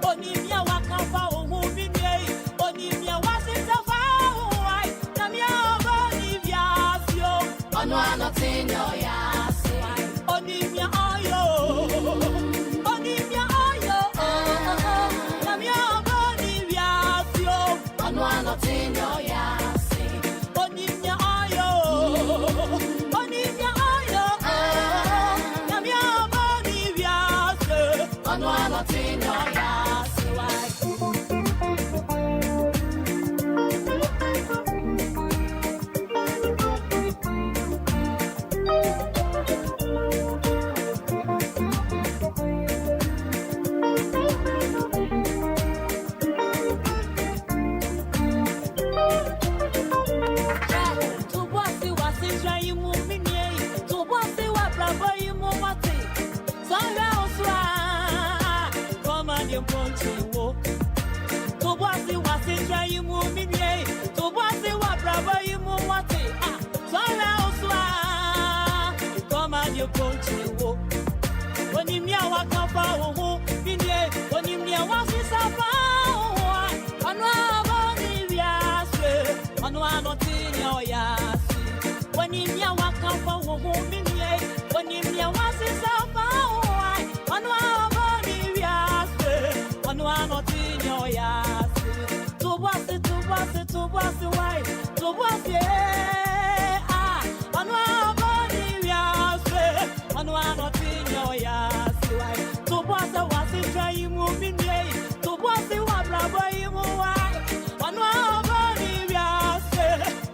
Onimia, Waka, who be gay, Onimia was it a family who I come here, Bonivia, one or ten, Onimia, Onimia, come here, Bonivia, one or ten, Onimia wakafa ohu bidie onimia wasisapa onwa boni wiase onwa notinya oyasi onimia wakafa ohu bidie onimia wasisapa onwa boni wiase onwa notinya oyasi tubwasi wai tubwasi onwa boni wiase onwa notinya oyasi wai tubwasi wasi try mumine tubwasi wabrabo imuwa onwa boni wiase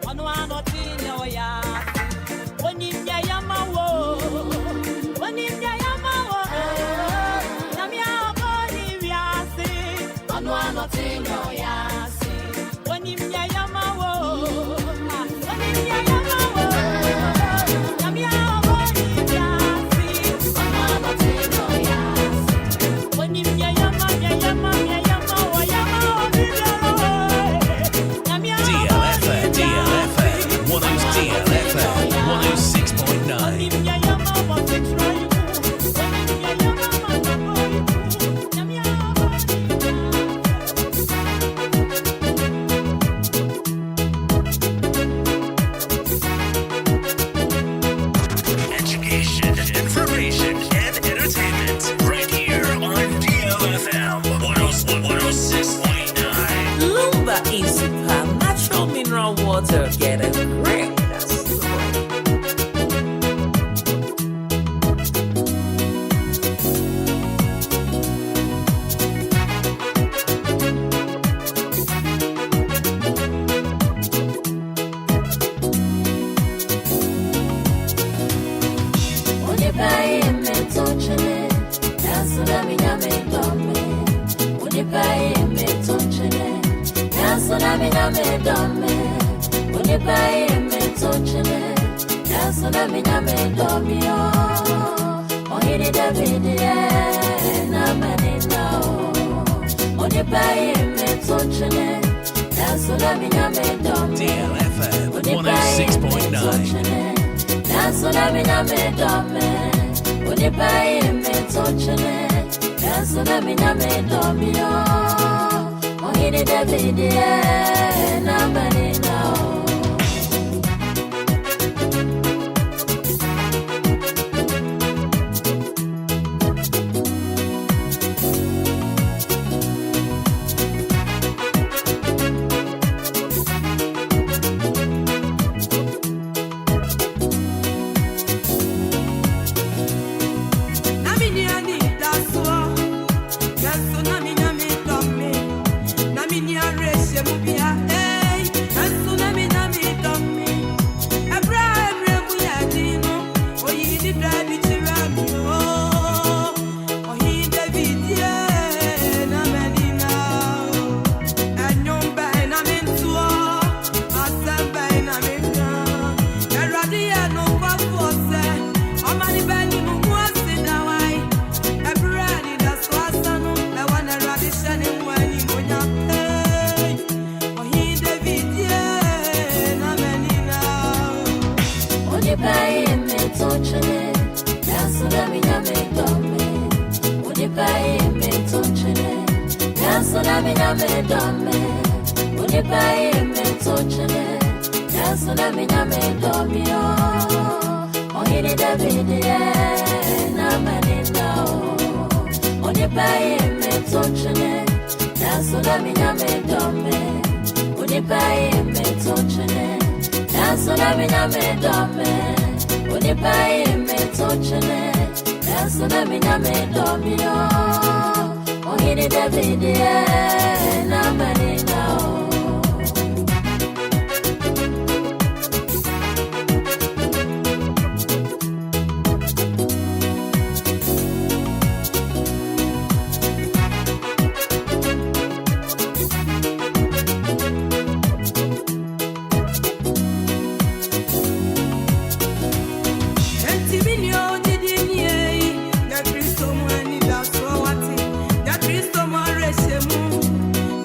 onwa notinya oyasi onimya yamawo namya boni wiase onwa notinya oyasi onimya yamawo onimya yamawo namya boni wiase onwa notinya oyasi onimya yamawo DLFM, one who's DLFM, 106.9. Education, information, and entertainment right here on DLFM 106.9. Lumba in super natural mineral water. Get a grip. That's right. DLFM 106.9.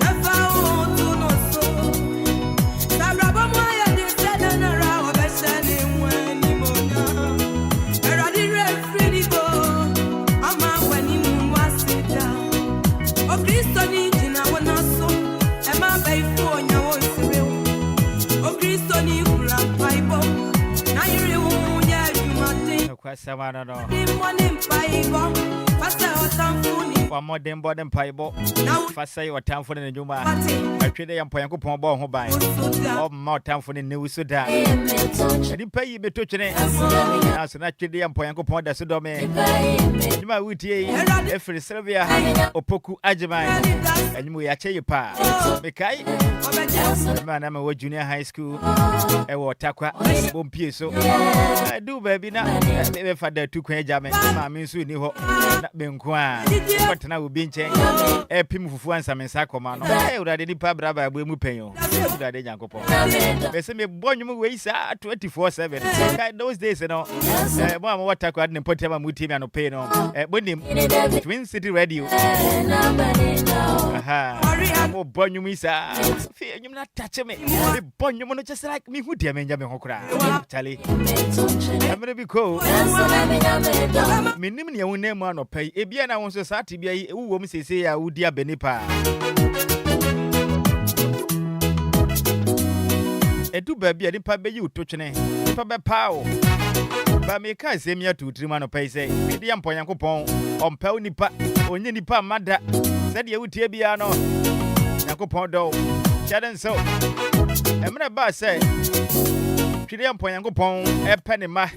Never Kwasamano no. For more than bottom piebo. Fasa your town for the Juma. I trade a poyanko pombo home by. Or more town for the new Sudan. I didn't pay you be touching it. Now, so not trade a poyanko ponda Sudome. You might wait here. Every Sylvia Opoku Ajamai. And we are tell you pa. Mekai. Man, I'm a junior high school. I will takwa. Bumpy so. I do, baby. Now, if I dare to Quajame, I mean, soon you hope not being quiet. But now we've been changed. A pim for once, I'm in Sacomano. I would have any pub rabbi will move pay you. That is Uncle. They say me born you ways 24/7. Those days, you know. Mama, what I couldn't put him a mutim and pay no. When him Twin City Radio. Aha. I'm born you, miss. Fear you not touching me. Born you just like me who damage me hokra. Charlie. I'm gonna be cool. Minimum your name one or pay. Ebiana wants to start to be a woman say, I would dear Benipa. A do baby, I didn't pay you touching it. Papa pow. But me can't say me to 3 man pay say, Medium Poyanko Pong, on Pau Nipa, or Nipa Mada, said you would tear piano. Yanko Pondo, Shadan so. I'm not bad say. Medium Poyanko Pong, a penny ma.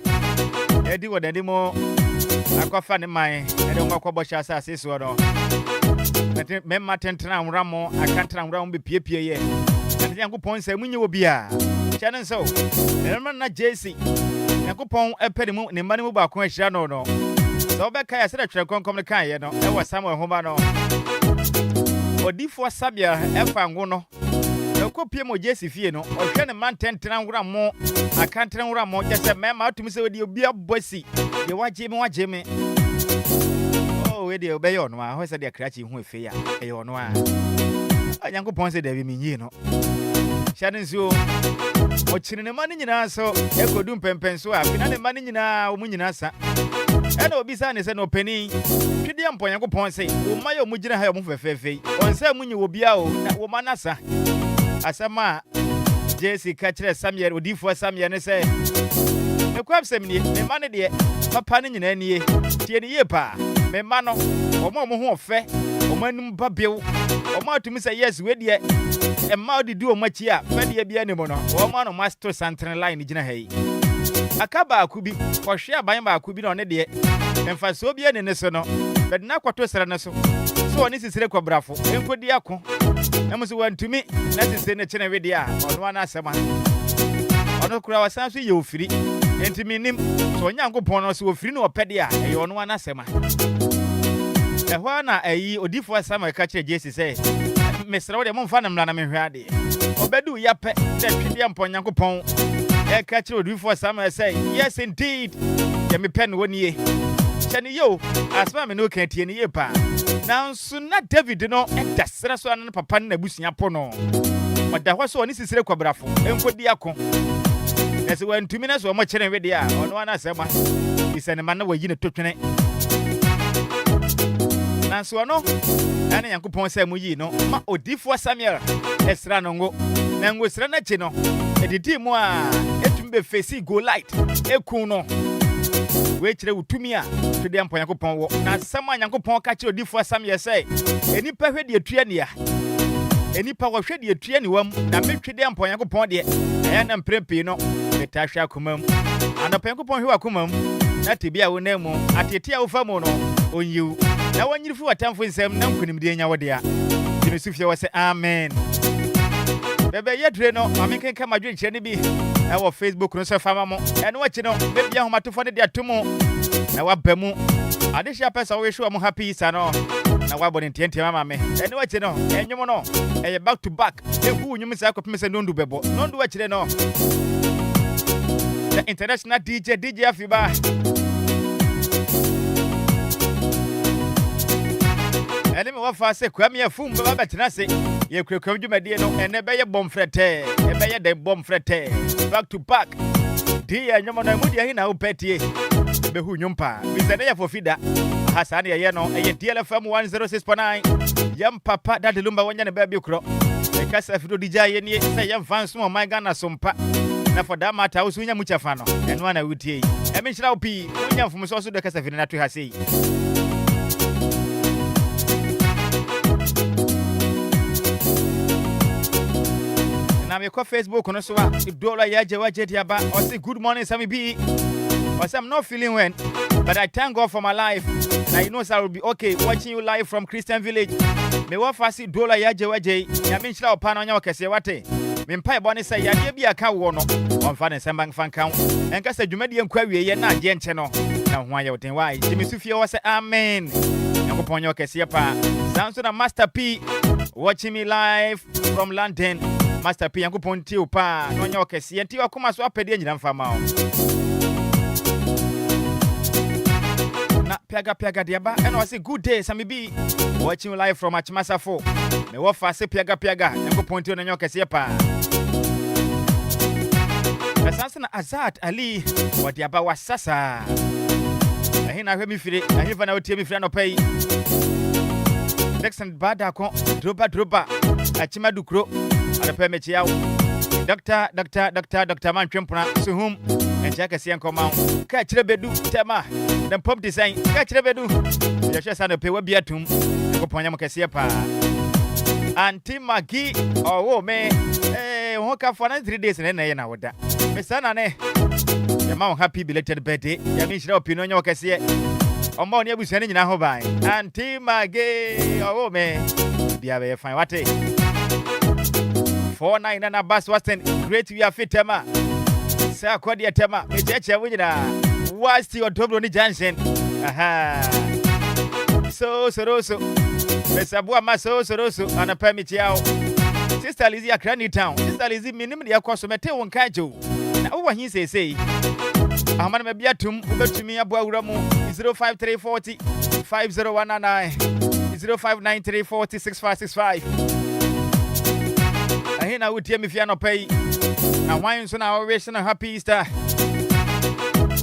I do what anymore. I got funny mine. I don't know what Shasa says or no. Memma 10 ramo, I can't run round with PPA. And the Uncle Pong said, when you will be a Shannon so. Remember not JC. Uncle Pong, a penny moon, and money about question or no. So back I said, I shall come the car, you know. There was somewhere home. Or D4 Sabia, F and Wono. No copy more JC Fieno, or can a man 10 more. I can't run more. Just a man out to me say, you'll be a bossy. You watch Jimmy. Oh, where they obey on one. How is they crashing who fear? A on one. A young Pong said, they mean, you know. Shannon so. Watching the money in us, so Echo Doom Pen so I've been the money in our Munasa. And no business and no penny. Tridium Poyanko Pong say, oh, my Mujina have moved a fair. On some when you will be out, that womanasa. As a ma, Jesse catcher some year would do for some year and say, the crab semi, the money dear, Papa in any year, pa, me mano, or more more fair, or man babio, or more to me say yes, with ye, and Maudi do much here, Fanny be anyone, or man of master Santan line in hay. A caba could be, for share by my could be on a day, and for so be an innocent, but not what was so. So this is Reco Brafo, and put the Ako. I must want to me, that is in the channel video, on one asama. On the crowd, sounds you free, and to me, so young components who free no pedia, and you on one asama. The one a ye or differ summer catcher Jesse say, Mr. Rodemon Fanam Lanam Radi. Obedu Yape, that Tridium Ponyanko Pong, a catcher would do for summer say, yes, indeed. Yami pen 1 year. Chani yo, as mammy no can't any year pa. Now soon not David no, and that's one papa Nebusia Pono. But that was one is Reco Brafo, and put the Ako. As when 2 minutes or much in a video on one asama. It's an man where you know to it. Nanso no ana Yankopon say muyi no ma odifo Samuel esra no ngo na ngosra na chi no edidi mu a etumbe face go light ekun no we kire utumi a twede ampo Yankopon wo na sama Yankopon ka kire odifo Samuel say enipa hwede atua ne ya enipa wo hwede atua ne wam na metwede ampo Yankopon de aya na mprempe no metahwa akomam ana Yankopon hwe akomam na tibia wo na mu atete a wo famu no onyiu na wanyirifu watamfo nsem na nkunimde nya wodea dime sufia wase amen bebe yedre no mamenken ka madwe kire ne bi na wo Facebook no so fama mo ene wachi no bebia homatofo ne de atomo na wabamu adehia pesa wo hwe mo happy isa no na wabone ntente mama me ene wachi no enyomo no eye back to back ehu nyum sa kopem se nondu bebo nondu wachire no the international DJ Afiba ene me wafa se kwame afum baba betena se ye kwekwa dwumade no ene be ye bomfrete e be ye de bomfrete back to back dia nyomo na mudi ahi na opetie be hu nyumpa bizene ya fofida hasane ye no e DLFM 106.9 yam papa dad Lumba wanya ne ba bi kro e kasa fido DJ ye nie se yam fans mo my Ghana sompa na for that matter wo so nya mucha fa no eno na wutie e me nhyira wo pi wo nya mfom so de kasa fini na to ha sei na me ko Facebook no so a dola ya je wa je diaba o say good morning Sammy B. I say I'm not feeling well, but I thank God for my life. Now you know so I will be okay watching you live from Christian Village. Me wa fasi dola ya je wa je ya me nhyira opa na onya okese wate. Me mpa e bone say ya de bia ka wo no. On fa ne semban fan kan. Enka say dwumade enkwa wie ye na je nche no. Na ho aye woten wai. Jimi sufie wo say amen. Yakopon onya okese pa. Samson na Master P watching me live from London. Master P yakopon ti opa na onya okese enti wakoma so apede nyina mfa ma o. Na piaga diaba and I say good day Sammy B watching you live from Achimasa 4 me wo fa se piaga yango ponti ona nyoka se pa sasa na Azat Ali wa diaba wa sasa ahina hwe mi fire ahifa na otie mi fire no pay Dexon bada ko droba Achima dukro ana pe me chiawo Dr. Man Twempuna Suhum and Jacka Sian Comau. Catch the bedu, Tema, then pop design, catch the bedu. The chest and a pay biatum, Coponamocasia pa. Auntie Maggie, oh, man, woke up for 3 days and then I know that. Miss Anane, the mount happy belated birthday, Yamisha Pinonio Cassia. On morning we sending in a hobby. Auntie Maggie, oh, man, be a fine what 49 and a bus wasn't great. We are fit, Tema. Sir, Quadia Tema, a church, what's your double Johnson? Aha. So, Mr. Boama, so, and a permit yao. Sister Lizzie, a cranny town. Sister Lizzie, minimally a cosmete on Kajo. Now, what he say, I'm going to be a tomb, over to me about Ramu 05340 50199 059340 6565. I now would tell me if you are not pay. Now, why is now wishing a happy Easter?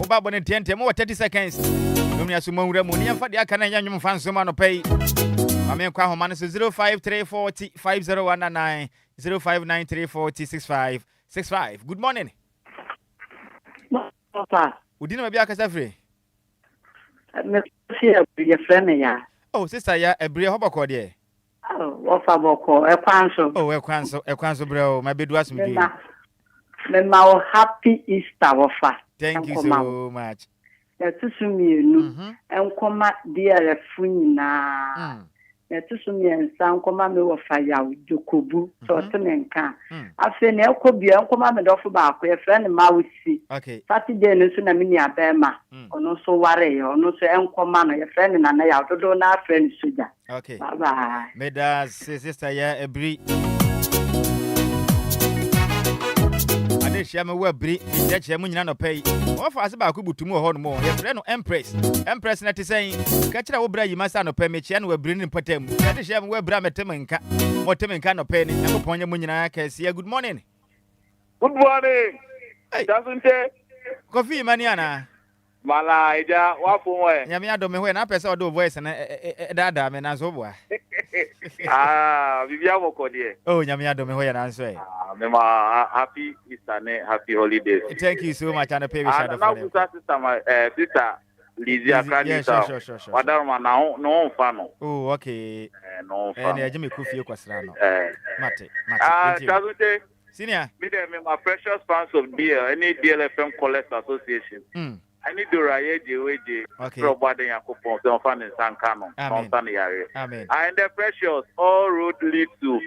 About 10 more 30 seconds. Lumia Sumonga Munia for the Ghanaian fans, man of pay. I mean, Quahoman is 05340 50199 059340 6565. Good morning. Papa. Would you know be a Casafre? Your friend, oh, sister, ya a bria hobby, dear. Oh, what for a council? Oh, a council, bro. My bed was me. Memao happy Easter offer. Thank you so much. To me, and come DLFM na. To me and some command of fire with Jokobu, Torton and Can. After Nelcobia, and command of back where friend Mausi. Okay. Saturday, no sooner minia Bema, or no so worry, or no so and command your friend and I out to do not friend sugar. Okay. Bye bye. Made us, sister, yeah, a brie. Shame we bri that shame nyina no pay of as ba kubutu mu ho no mo your friend Empress na te saying catch na wo bra yi masa no pay me chia no we bri ni potem that shame we bra metem nka motem nka no pay ni yakopon nya mu nyina ka sia. Good morning. Good morning. Hey, doesn't it coffee maniana mala ija wa fun we nya me adome ho na pese odo voice na dada me na so boa bibia mo ko die oh nya me adome ho ya na so mema happy Easter and happy holidays. Thank you so much and pay we shadow for them. Sister Lizzie Akranita. Sure. Wadarma na no fano. Oh okay. No fano. Eh na kufie kwasra no. Mate. Tazute. Senior. Me my precious fans of DL, any DLFM Collect Association. I need to write the okay. Probably Yakupon, so fan in San Cano. Amen. And the precious all road lead to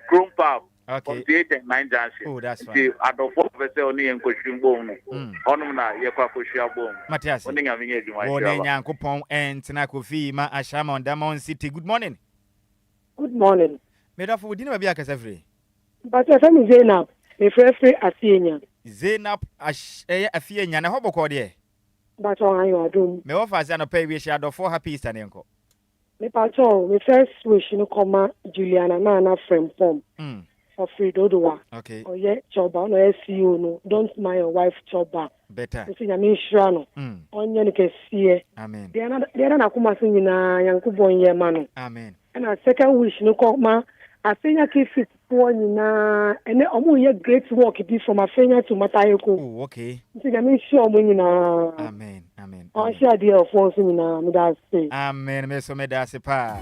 Chrome Pub. Okay. 28 and 9 junction. Oh, that's fine. See, I don't want to say only in Koshimbo. Onuna, Yakwakoshia Matias. Only having a Yankopon and Tanakofi, Ma Ashama on Damon City. Good morning. Good morning. Made up for dinner be a casafre. But I am Zainab, the first Asiania. Zainab Afianya, and a hobo cordier. But on your doom. Me offer as an pay we shadow for happy Easter uncle. Me patrol, me first wish no comma Juliana Nana from form. For free dodoa. Okay. Oh yeah, choba no SEO no. Don't mind your wife choba. Better. You I mean shrano. Onye ni kesiye. Amen. They are na kuma singina yankubo nye mano. Amen. And a second wish no comma Afenya Kifit Ponina, and Omuya great work it is from Afenya to Matayoko. Oh, okay. I'm sure Munina. Amen. Amen. I shall dear force in Midasi. Amen. Meso Medasi pa.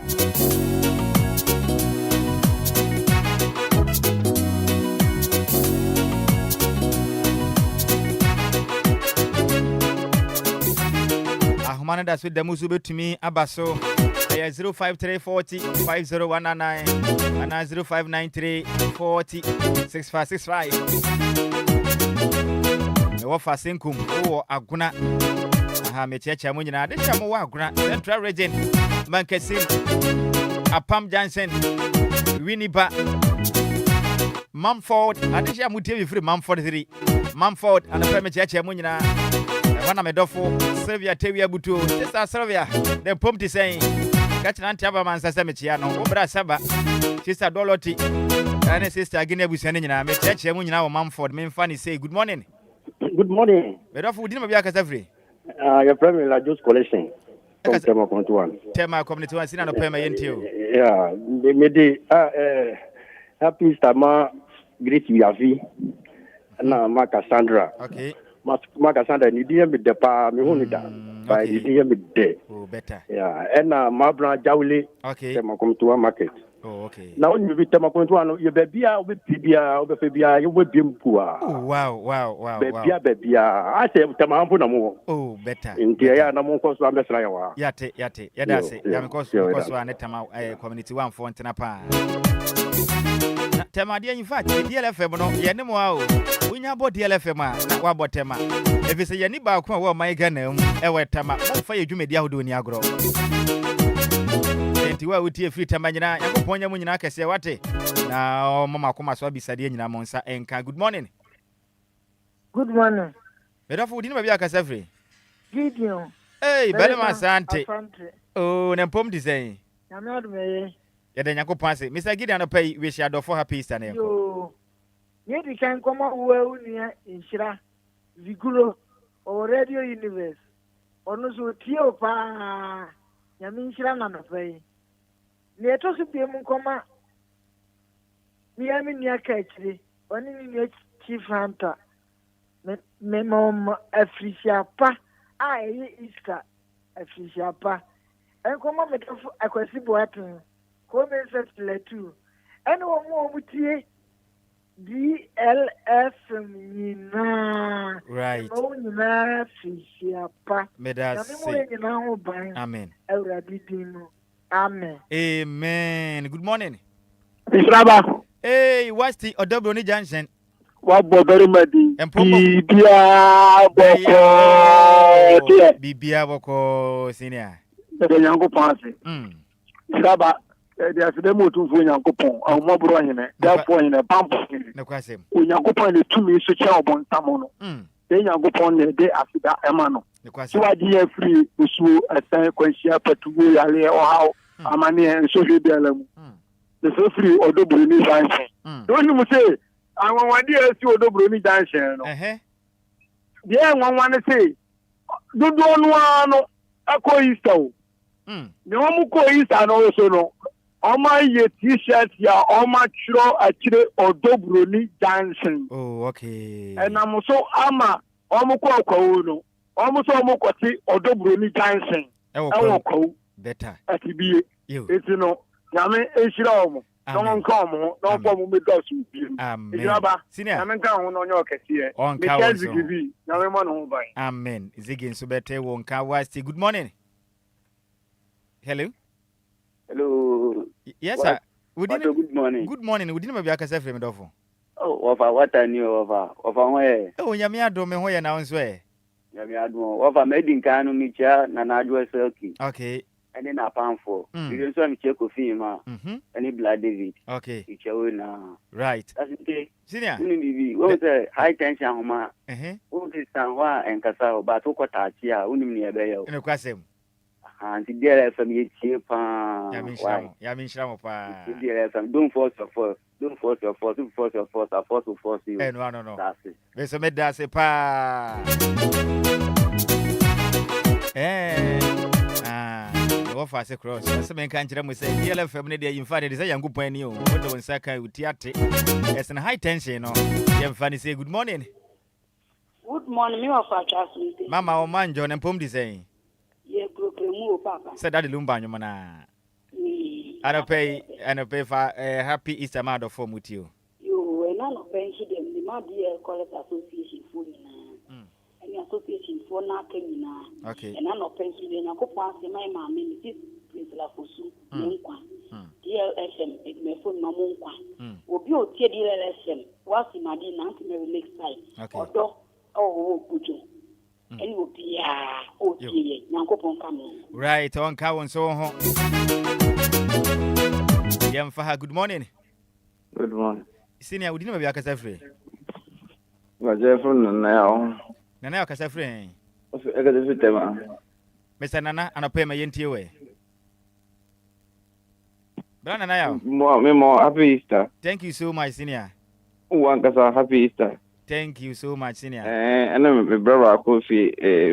Ahumana das with the Musubu to me, Abaso. 05340 50199 and 0593 40 6565. Ofa Sinkum, Aguna. Aha, Mechecha Munina, the Shamu Aguna, Central Region, Mankesim, Apam Johnson, Winniba, Mumford, Adisha Mutivi free Mumford 3, Mumford, and the Mechecha Munina. One of my dofo, Sylvia Tevia Butu, Sister Sylvia, the pump is saying, Catch an Antabaman Sasamichiano, Obra Saba, Sister Doloti, and Sister Guinea Busanina, Mechecha Munina, Mumford, main funny say, good morning. Good morning. But of dinner be every. Your primary la juice collection. From Tema Community 1. Tema Community 1, Sinano Pema Yentio. Yeah, they made happy Stama, great Yavi, and now Cassandra. Okay. Cassandra, you didn't be the pa, me only that. But you didn't be there. Oh, better. Yeah, and Mabra Jawli. Okay. Tema Community 1 market. Oh, okay. Now you be Tema Community 1, you be Bia, with Pibia, over Fabia, you will be poor. Oh, wow. Bebia. I say, Tamapo no. Oh, better. In the air, no more cost one best Rayawa. Yate. Yeah, that's it. Yeah, because one at Community 1 for Antanapa. Tema, dear, in fact, the DLFM, no, Yanimo, we know about DLFM, not what about Tema. If it's a Yaniba, well, my Ghanaian, Ewa Tama, for you to make the Audu Niagro. Tiwa utie free tamanyina yakoponya munyina kese wate na mama koma so bisadie nyina monsa enka. Good morning. Good morning. Bedafu udini mabia kase free. Gideon. Hey, Belema Asante. Oh, nempom design. Na me odumeye. Yede nyakopon ase. Mr. Gideon no pay we share for happy Easter na enko. Yo. Ye di kan koma uwe unia Nhyira Vigulo o Radio Universe. Ono so tie opa. Nyame Nhyira na no pay. Ne to so pie mu koma miami nia ka chire oni ni chief hunter me mom Afrisia pa a Easter Afrisia pa en koma me to akwasi boatin ko me settle tu en wo mu tie DLFM nina right o nina Afrisia pa medasi. Amen. Awurade dinu. Amen. Amen. Good morning. Nhyiraba. Hey, what's the Odobroni Junction? What very madi. Bibia boko senior. The Yankopon. Nhyiraba. There is the motive for Yankopon. Our mobile in it. Therefore, in a bump. No question. Yankopon the 2 minutes to chow on Samono. Then Yankopon the day after that Emano. So I did free to a sign question to go or how Amani and social dialogue. The so free or the Bruni dancing. Don't you say, I want to see the Bruni dancing. Yeah, one to say, don't want a co-easter. The one co-easter also no. All my t-shirts, yeah, all my actually or Dobroni dancing. Oh, okay. And I'm so ama almost almost Odobroni dancing. Better. It's you know, Yame Ishiro. Don't come, no problem with us. Amen. Zigin Subete won't wasti. Good morning. Hello. Hello. Yes, sir. Good morning. Good morning. We didn't have a frame of. Oh, of what I knew of where? Oh, Yamia do me where now, swear. Yamia do of a made in Kano Micha, Nanajua Selkie. Okay. And then a pound for. You don't want to check with him, any blood David. Okay. It's your now. Right. That's okay. Senior. What was high tension, Homa? What is San Juan and Casao, but Okotachia, only near Bayo. In a question. And the DLFM cheap. Yamin DLFM, don't force your force. Don't force your force. Don't force your force. I force to force you. No. That's it. There's a medase pa. what for say cross. Some men can't say DLFM ne dey in fact dey say yangu point ni o. What the one say kai utiate. It's in high tension no. Yem fani say good morning. Good morning, me of Charles. Mama o manjo na pom di say. Ye group mu papa. Say that the Lumba nyoma I pay for happy Easter mother for with you. You and none of pension them the Madia College Association for any association for nothing now. Okay. And none of pension then I could pass my mammy, Mrs. Prince Lafosu, Munkwa. DLFM, it may phone no Munkwa. Will be o DLFM. What's in my dinner to me next time. Okay. Or oh, good. And you will be okay. Nankopon come. Right on Kawon so home. Yam Faha, good morning. Good morning. Senior, we didn't have a casafre. Was there from now? Nana casafre. Mr. Nana, and I pay my NT away. Brana now. More happy Easter. Thank you so much, Senior. One casa happy Easter. Thank you so much, Senior. And then my brother Kofi,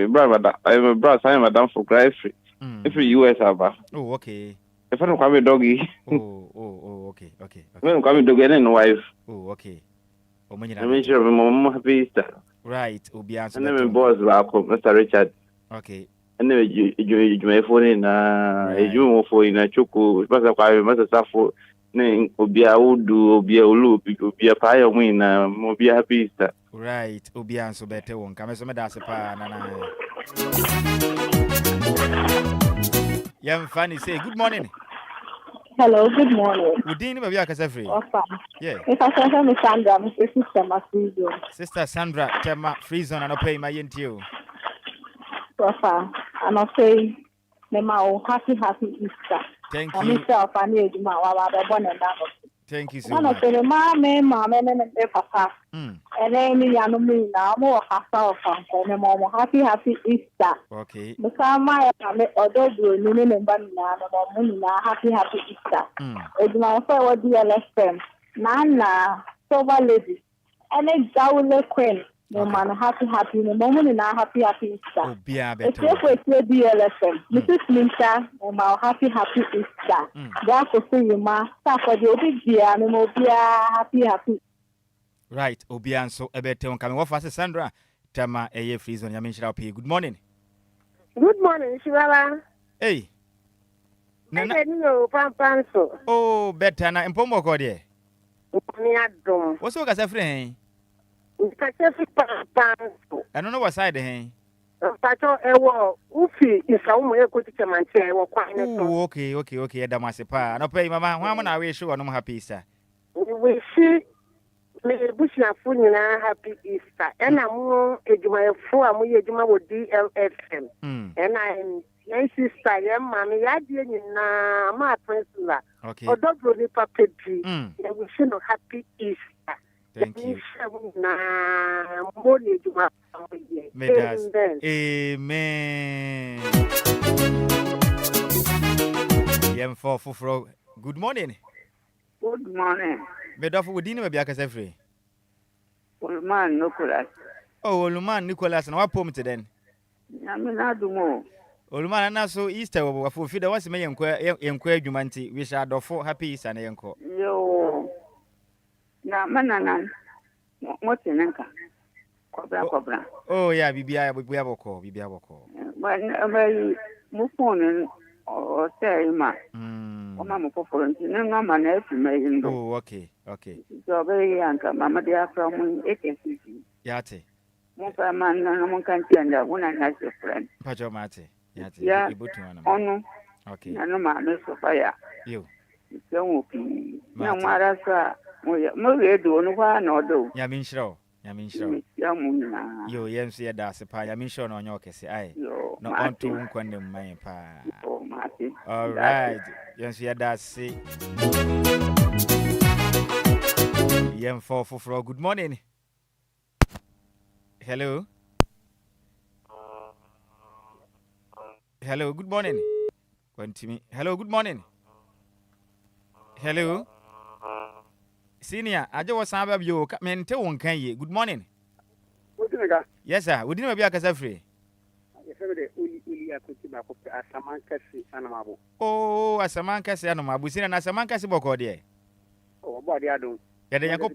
my brother, I'm Madame for Christ. If you US have. Oh, okay. If I don't come a doggy. Okay. When come to get in wife. Oh, okay. I mean, sure, my happy Easter. Right, Obia. And then my boss, Mr. Richard. Okay. And then you may phone in a for in a choco, Master Safo, name Obia would do, Obia Ulu, Obia Pie win, Mobia happy Easter. Right, Obia so better one. Come as a medasa, Nana. Young Fanny say good morning. Hello, good morning. We didn't have a free. Yeah. If I can Miss Sandra, Miss Sister Free Zone. Sister Sandra, Tema Free Zone, and I'll pay my NTO. Papa, and I'll say, Mama, happy Easter. Thank you. Thank you so much. Mama, and Papa. And then me now more happy Easter. Okay. The summer although you happy Easter. It's my favorite DLFM. Nana, sober lady. And a jolly queen. No man happy no moment in our happy Easter. Obia it's with DLFM. Mrs. Minta, and my happy Easter. That's for you, ma. Stop for the big dear, and Obia happy. Right, Obia so a better one coming off as Sandra. Tama a free zone. Nhyiraba. Good morning. Good morning, Nhyiraba. Hey. Nana. Oh, better na impomo kodi. What's your casafre? I don't know what side eh. Okay. Damasipa. No pay mama. Why na we show no happy Easter. We see me bushna funina happy Easter. And I'm ejuma amu ejuma with DLFM. And I'm my sister, your mommy, na my principal. Okay. Odobro ni papeji. And we see no happy Easter. Thank you. Amen. Good morning. Good morning. Bedofu wudi ni mabiaka sefre. Oluman Nicholas. Oh, Oluman Nicholas na wapom te den. Nyamina dumo. Oluman na so Easter wo afofi da wase me yenkwa adwuma nti we shall dofo happy Easter na yenko. Yo. Na manana motenenka. Kobra. Oh yeah, bibia boko. But mu phone o say ma. Oma mo foforo nti na ma na efi me ndo. Oh, okay. So be yanka mama dia from AKCC. Yate. Mo fa man na mo kan tianda wona na se friend. Pacho mate. Yate. Ibutu wana. Ono. Okay. Na no ma no so fa ya. Yo. So pi. Na mara sa mo redo no kwa na odo. Yaminshiro. Ya munna. Yo yemsi ya da se pa yaminshiro no nyoke se ai. No onto nkwande mman pa. Oh, mate. All right. Yemsi ya da se. Yem for good morning. Hello, good morning. Continue. Hello, good morning. Hello. Senior, I just was about you. Mente won kan ye. Good morning. Yes, sir. We didn't be a casa free. Obia kuti ba ko Asamankasi anamabo. Oh, Asamankasi anamabo. Sina na Asamankasi boko de. Oh, body adom. Ya de yanko.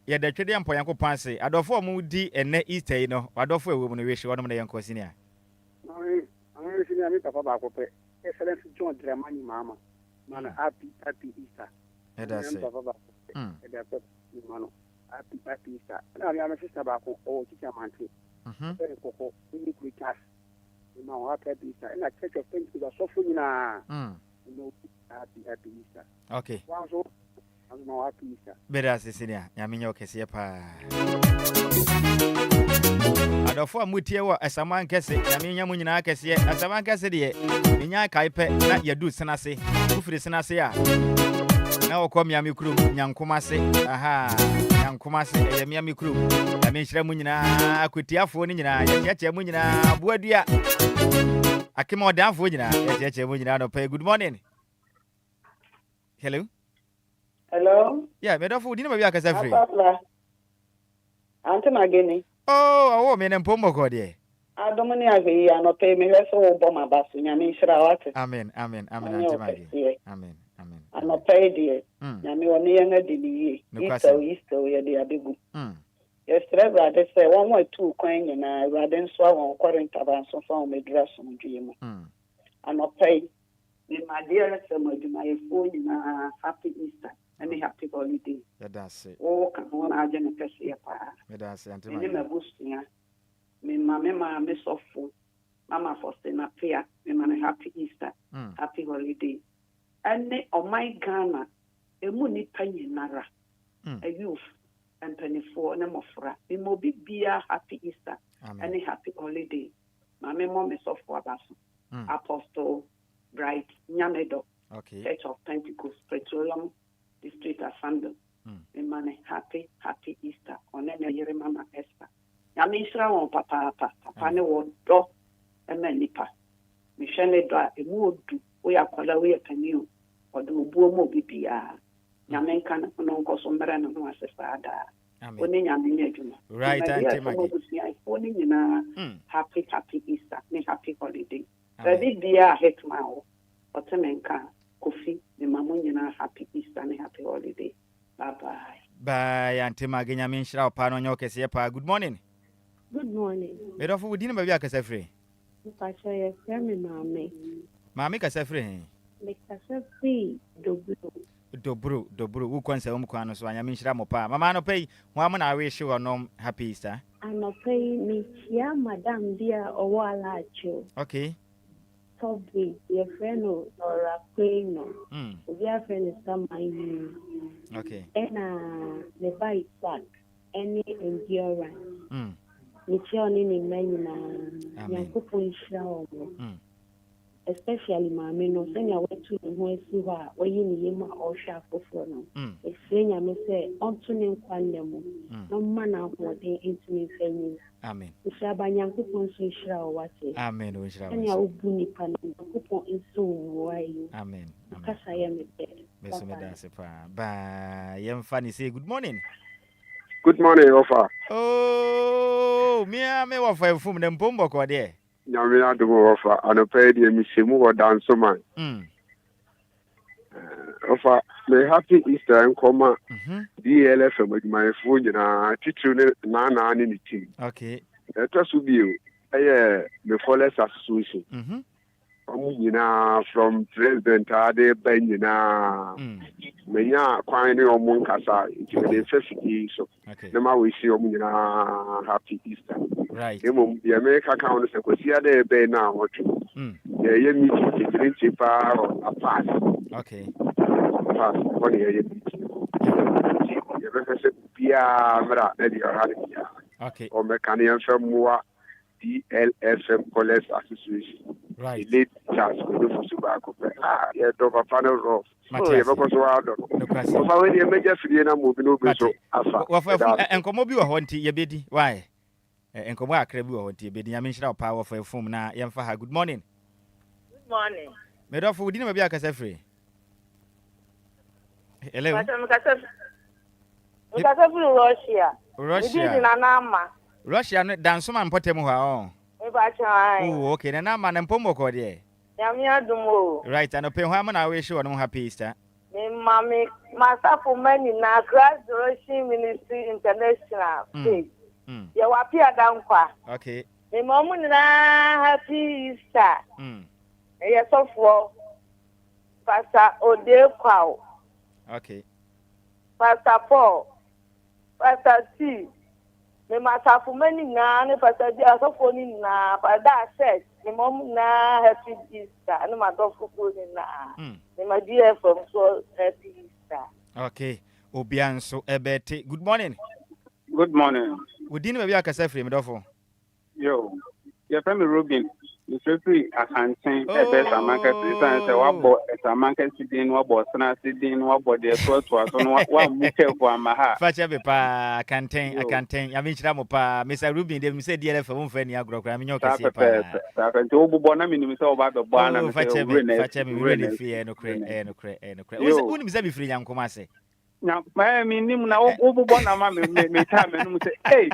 Ya de twede ampo yanko panse. Adofo mu di ene Easter yi no. Adofo ewe mu no we hwe wonom na yanko sinia. Ami sinia mi papa ba ko pe. Excellence John Dramani mama. Mana happy Easter. That's it. Papa ba ko. Mano. Happy Easter. Na mi sister ba ko o teacher manti. Very koko ni ku class. No happy Easter. Na church of things ba so fu na. No happy Easter. Okay. So no happy Easter. Beda sisinia. Nyaminya okese pa. Adofo amutie wo Asamankasi. Nyaminya mu nyina akese. Asamankasi de nya kaipe na yadu senase. Ufiri senase ya. Na okọ miami krum nyankomase. Aha. Nyankomase e miami krum. Na menhira mu nyina akwetiafo ni nyina yeche mu nyina boadua. Akima odanfo nyina yeche mu nyina no pay. Good morning. Hello. Hello. Yeah, me dofo di na bia kasa free. Ante mageni. Oh, me nem pombo ko de. Adomani ave ya no pay me leso obo mabaso nyame nhira wate. Amen, ante mageni. Amen. Ano pay de. Nyame woni yenga di ni. Isto ye de abegu. Yesterday brother say one more two kwan nyina brother nso awon quaranta ba nso fa o medra so ndwe mu. Ano pay me my dear adwuma ye fo nyina happy Easter. And happy holiday. That's it. Oh, can one agent kasi pa. That's it. Me me bustia. Me mama me sofu. Mama for na prayer. Me man happy Easter. Happy holiday. And on my Ghana, e mu ni panyi nara. A youth and 24 na mofra. Me mo bibia happy Easter. And happy holiday. Mama mo me sofu abaso. Apostle Bright Nyamedo. Okay. Church of Pentecost Petroleum District Assembly. Me happy Easter. Onene yere mama Esther. Ya me isra won papa ne wo do e manipa. Me hwene do a emu odu wo ya kwala wo ya paniu. Odo obuo mo bibia. Ya me nka no nkoso mbere no no asesa ada. Oni nya me nya adwuma. Right, Auntie Maggie. Oni nyina happy Easter. Me happy holiday. Ready dia hetma wo. Otemenka Kofi, the Mamunyana happy Easter and happy holiday. Bye bye. Bye, Auntie Maggie. Nyamishra opano nyoke siapa. Good morning. Good morning. Medofu udini baby akasa free. Mpacho ye frame mame. Mame kasa free. Me kasa free Dobro. Wo kwansa wo kwano so nyamishra mopa. Mama no pay, ho am na wish you onom happy Easter. Ano pay me chia madam dia owo alacho. Okay. Subway, your friend or a queen, your friend is someone. Okay. And the bike back, any endurance. Michelle in Manina, Yankupon show. Especially my men, no send away to the way to her, where you need him or sharp for no. A stranger may say, on to name Quandemo, no manner of what they intimate saying. Amen. Nhyiraba Nyankopon so nhyira wate. Amen. Nhyiraba. Anya obuni pa Nyankopon nso wayi. Amen. Kasa ya me be. Beso me da se pa. Ba yemfa ni say good morning. Good morning, Ofa. Oh, me wa fa fum ne mpombo ko de. Nyame adumo Ofa, anope de mi semu wo danso man. Ofa, me happy Easter and comma. DLFM with my phone na titru na ni team. Okay. That should be the Followers Association. From President Ade Benina. Menya kwani omun kasa the festival so. Nema we see omuna happy Easter. Right. The America count se kosia de be na hotu. Ye meeting the pa or pass. Okay. Pass on ye okay. Or Mechanian Famua DLFM College Association. Right. Late Charles Subako. Yeah, Dova Panel Rough. Oh, you have a question. If I went a major Fiena moving over so. And come over Honti, ye biddy. Why? And come back, Crebu or Tibidi. I mean, power for a form now. Yamfaha, good morning. Good morning. Made off with dinner, be a cassa free. Hello. Russia. Russia. Russia, dance man, Potemoha. Oh, okay. Then I'm an empomo code. Right, and a pay how I wish you on happy Easter. Mommy, myself for many now, Christ Direction Ministry International. You are here down qua. Okay. The moment happy Easter. Yes, of war. Pastor Ode Kwao. Okay. Pastor Paul. Pastor T. Me myself for many now, Pastor Diasophoning now, but that said, the moment happy Easter, and my dog for good now. My dear from so happy Easter. Okay. Obia so ebete. Good morning. Good morning. We didn't maybe I can say free me dofo. Yo. Your family Robin. You free I can say best market and say what bought a market sitting, what bought sana sitting, what bought the sort was on what muke for maha. Facha be pa canteen, I canteen. Ya minchira mo pa Mr. Rubin dem say DLFM mfa ni agro kra minyo kese pa. Ta fa nti obubo na minimi say oba do bo na me facha me really free no kre no kre. Uni misa be free yankoma se. Na ma mi nim na obubo na ma me ta me no say hey.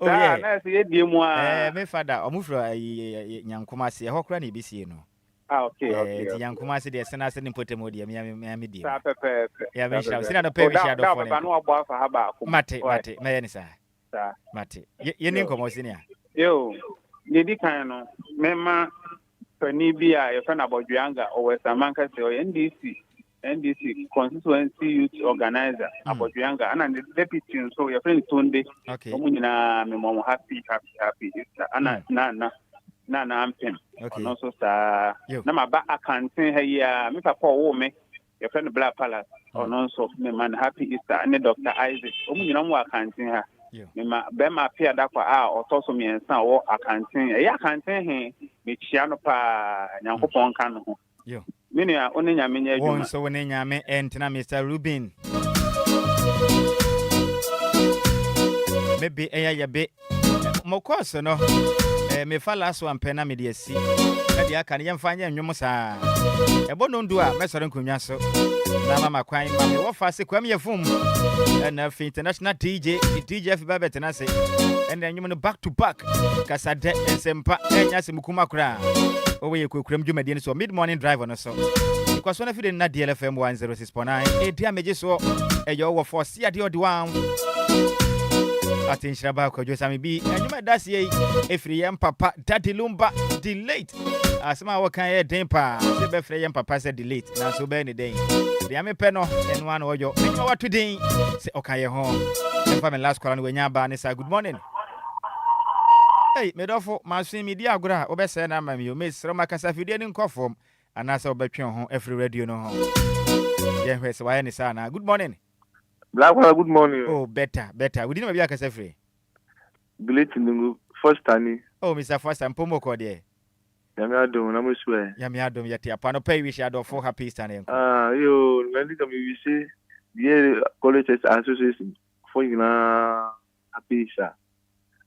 Oh yeah. Na say e die mu a. Me father omufro yankoma se ho kra na ibisi no. Okay. Ti yankoma se de sena se ni potemo de me de. Ta pepe. Ya me sha. Sina do pe we sha do for. Da ba no abo afa ha ba ko. Mate, me ye ni sa. Mate. Ye ni nkomo senior. Yo, ni di kan no. Me ma pani bi a ye fa na bodwanga o West Amanka se o NDC constituency youth organizer abodwanga ana the deputy so your friend Tunde omunyina me mo happy ana na ampem no so sa na maba akanten ha ya me papa wo me your friend Black Palace no so me man happy Easter and Dr. Isaac omunyina mo akanten ha me ma be ma pia da kwa a otoso me ensa wo akanten ya akanten he me chia no pa nyankopon kan no yo Minia onenya menya adwuma. Won so onenya me entina Mr. Rubin. Maybe ya be mo course no me fa last one pena me de asi. Na dia kan yem fa nya nwom saa. Ebo no ndu a me sore nkonwa so. Na mama kwan ma me wo fa se kwam ye fum. Na fi international DJ fi babet na se. And then you back to back. Kasade ensempa enya se mukuma kura. Owe ye kwekuram dwumadi so mid morning drive on so. Because when I feel na DLFM 106.9 e dia meje so eyo wo force ya de one. Ati Nhyiraba Kwadwo Sammy bi anyuma das ye efri yam papa daddy Lumba delayed. Asema wo kan ye den pa se be frɛ yam papa se delayed na so be ne den. Dia me pɛ no enu an wo yo. Anyuma watu den se okan ye ho. Empa me last call no wanya ba ne sa good morning. Hey, medofo masun media agora obese na mami o mesro makasa fidie ni nkofom anasa obetwe ho every radio no ho. Ye hwese wa ni sana. Good morning. Black, good morning. Oh, better. We didn't maybe akasa free. Great ningu first time. Oh, Mr. Foster mpomo ko de. Yami adom na mo swear. Yami adom yati apano pay wish ado for happy Easter nko. Yo, ngandi kami we say the college association for na happy Easter.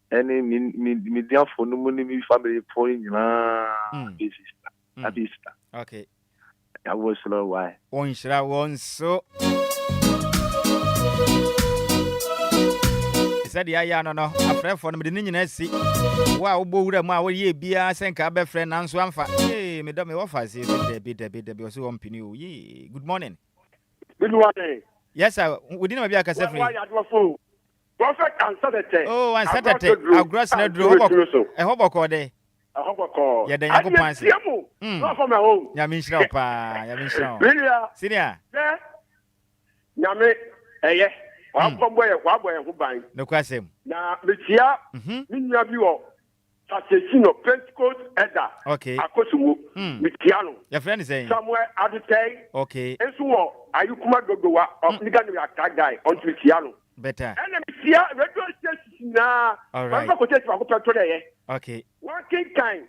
Any media for no money me family for na happy Easter. Okay. I was slow why. On shira won so. Said ya no afre for no me nyina si. Wa obo wura mu a wo ye bia senka be frɛ na nso amfa. Me do me wo fa si debi o so won pini o. Good morning. Good morning. Yes sir, we didn't maybe akasa free. Prophet and Saturday. Oh, and Saturday. Our gross na dro. E hoboko de. Hoboko. Ya de nyago pansi. No for my home. Ya min shira pa, ya min shira. Senior. Nyame eye. Wa boy ho ban. No kwasem. Na metia. Minya bi wo. Sasesino Pentecost Elder. Okay. Akosuwo. Metia no. Your friend is saying. Somewhere Adutei. Okay. Enso wo ayukuma gogowa of Niganu attack guy on metia no. Better. And metia radio station na. All right. Okay. Working kind.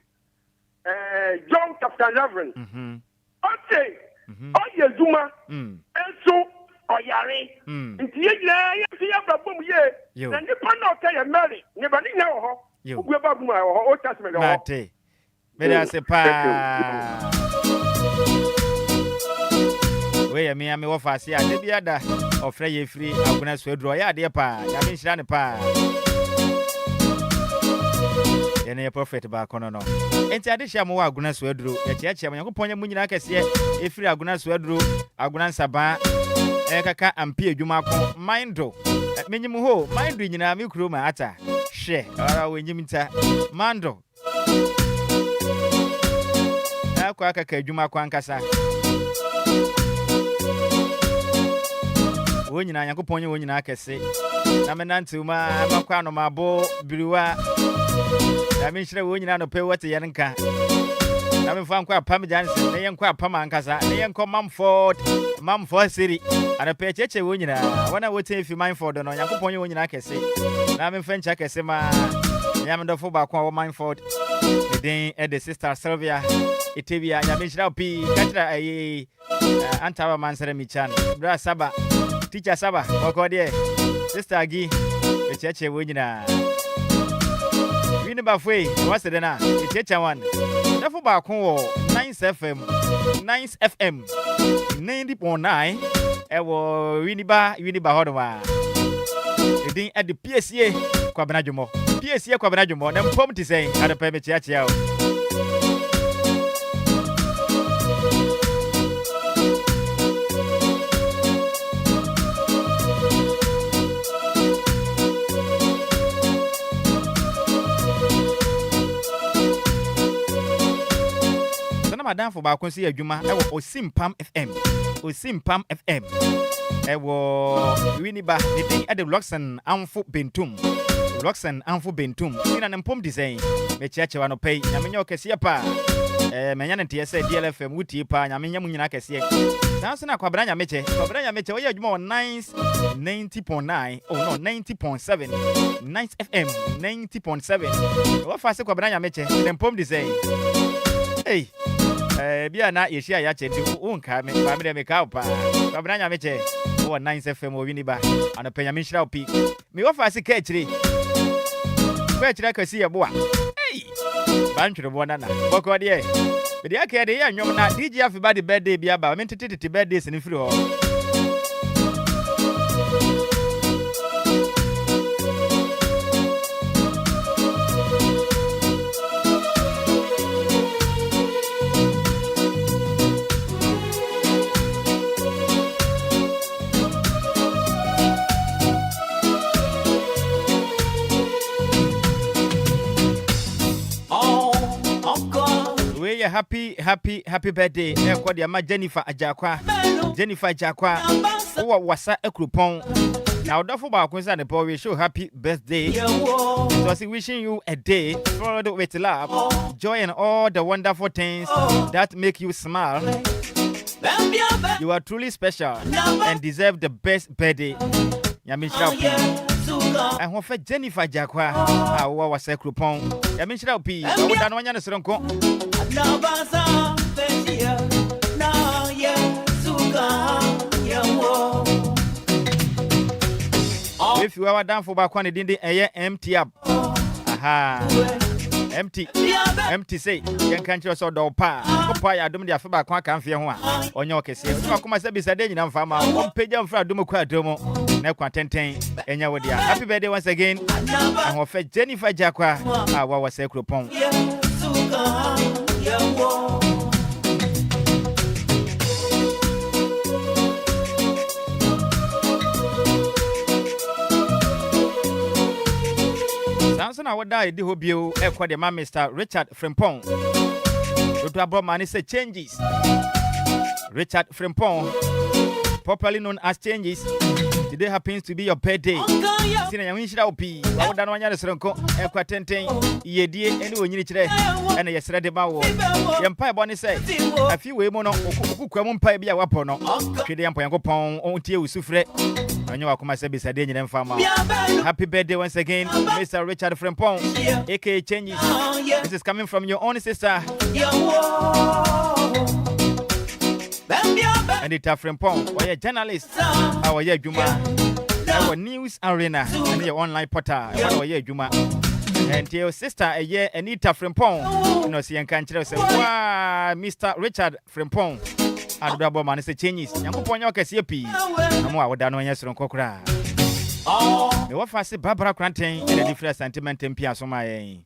John Captain Reverend. Okay. Oye Zuma. Enso oyare. Nti ye ya babum ye. Na nipa na o ka Mary. Ne ba ni na ho. Ugwe babum ho. O Testament ho. Mate. Me da se pa. We me am wo fa se a de bia da ofre ye free aguna so aduro ya de pa ya me nhira ne pa Yene prophet ba kono no. Enti ade hia mo wa aguna so aduro. Ya chia Nyankopon mu nyina kese efiri aguna so aduro, aguna nsaba. Kaka ampi adwuma ko mindo. Menyim ho, mindo nyina me kuro ma ata. Hwe, ara wenyim nta. Mando. Akwa kaka adwuma ko ankasa. Wonyina Nyankopon wonyina kese. Na menante uma makwa no mabo biriwa. Na menhire wonyina no pe wote yenka. Na menfa nkwa pam jansen, na yenkwa pam ankasa, na yenko Mamford City. Ana pe cheche wonyina. Wana wote fi Mamford no Nyankopon wonyina kese. Na menfa ncha kese ma Nyamdofo ba kwa Mamford. Den the sister Sylvia Itebia Nyamenhire opi katra antawa mansere michan. Bra Saba Teacher Saba, Okode, Sister Agi, the church wonyina. Winneba Fwe, what's the na? The church one. Therefore, back home, 9FM, 90.9. Ewo Winneba Hodoma. The thing at the PSA, Kwabanajumo. PSA Kwabanajumo, them pom to say, at the permit church out. Madam for back see adwuma e wo Osimpam FM e wo Winneba the thing at the Luxon Amfo Bentum ina nempom design me chiache wano pay nyamenya okese pa menya ntie se DLFM wuti pa nyamenya munyina kese sanso na kwabra nyameche wo ye adwuma 90.9 oh no 90.7 Nice FM 90.7 wo fa se kwabra nyameche nempom design hey bia na yeshia ya chenti unka me family me ka pa kwabra meche wo 9 FM wo Winneba anopenya minhira opi me wo fa se ka chiri kwa chiri akasi ye boa hey bantwere bo nana boko de be de akede ye anwom na DJ Afibadi birthday bia ba me tete birthday se ni firi ho happy birthday ekodi ama Jennifer Ajakwa wo wasa ekrupon na odofo ba kunsa ne we show happy birthday so I wishing you a day filled with love, joy and all the wonderful things that make you smile. You are truly special and deserve the best birthday. Nyamishra I want for Jennifer Ajakwa wo wasa ekrupon Nyamishra opi wo dan wanya ne soronko if you are down for back one didn't empty up. Aha. Empty say yen kan chiro so do pa opa ya dum dia fa ba kwa kan fie ho a onye okese o kuma se bisa de nyina mfa ma o peja mfa dum kwa dum na kwa tenten enya wo dia. Happy birthday once again. I want for Jennifer Ajakwa wa wa se kropon. Samson awada di hobio ekwa de ma Mr. Richard Frimpong. Otu abro man say changes. Richard Frimpong, popularly known as Changes. Today happens to be your birthday. Sina nyamishira opi. Awada no anya resronko ekwa tenten yedie eni onyini kire ene yesre de bawo. Yempa ebo ne say afi we mu no okukwa mu mpa bia wapo no. Twede yempa yankopon ontie usufre. Happy birthday once again, Mr. Richard Frimpong, aka Changes. This is coming from your own sister. Anita Frimpong, or a journalist, our year Juma, our news arena, and your online portal, our year Juma. And your sister, a year Anita Frimpong, no see and country, Mr. Richard Frimpong. Adorable man say changes. Nyankopon yo kese pi. Na mo awoda no yeso nkokra. Me wo fa se Barbara Cranten and the different sentiment mpi asoma yen.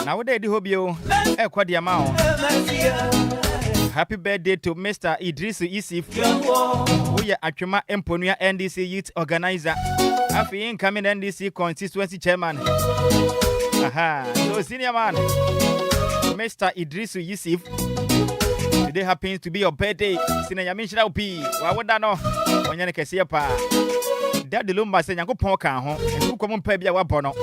Now they do hobio Kwadiamao. Happy birthday to Mr. Idris Isif. We are Achuma Emponia NDC Youth Organizer. Happy incoming NDC constituency chairman. Aha, so senior man, Mr. Idris Isif. Today happens to be your birthday. Sina Yamisha P. Wawadano. Onyane Kesiapa. Daddy Lumba say Yanko Ponka home. And who come on Pebia Wabono.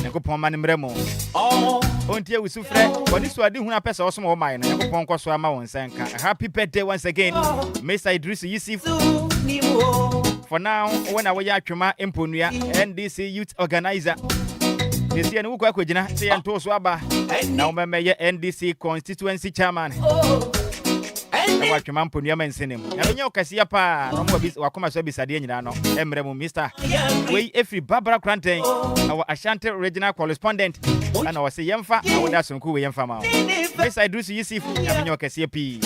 Yanko Poman Mremo. Oh, until we suffer. But this was doing a person or small mine. Yanko Ponko Swama on Sanka. Happy birthday once again, Mr. Idris Isif. For now, when I was Yakuma Emponia, NDC Youth Organizer. This year, no Kwajina, say and Toswaba. Now, my NDC constituency chairman. I watch man Punya mentioning him. I know Cassiapa, no more Wakuma Service Adiano, Emremo, Mr. Way every Barbara Crantain, our Ashanti regional correspondent, and our Sayamfa, our Dasun Ku Yamfama. Yes, I do see Yusuf, I know Cassiapi.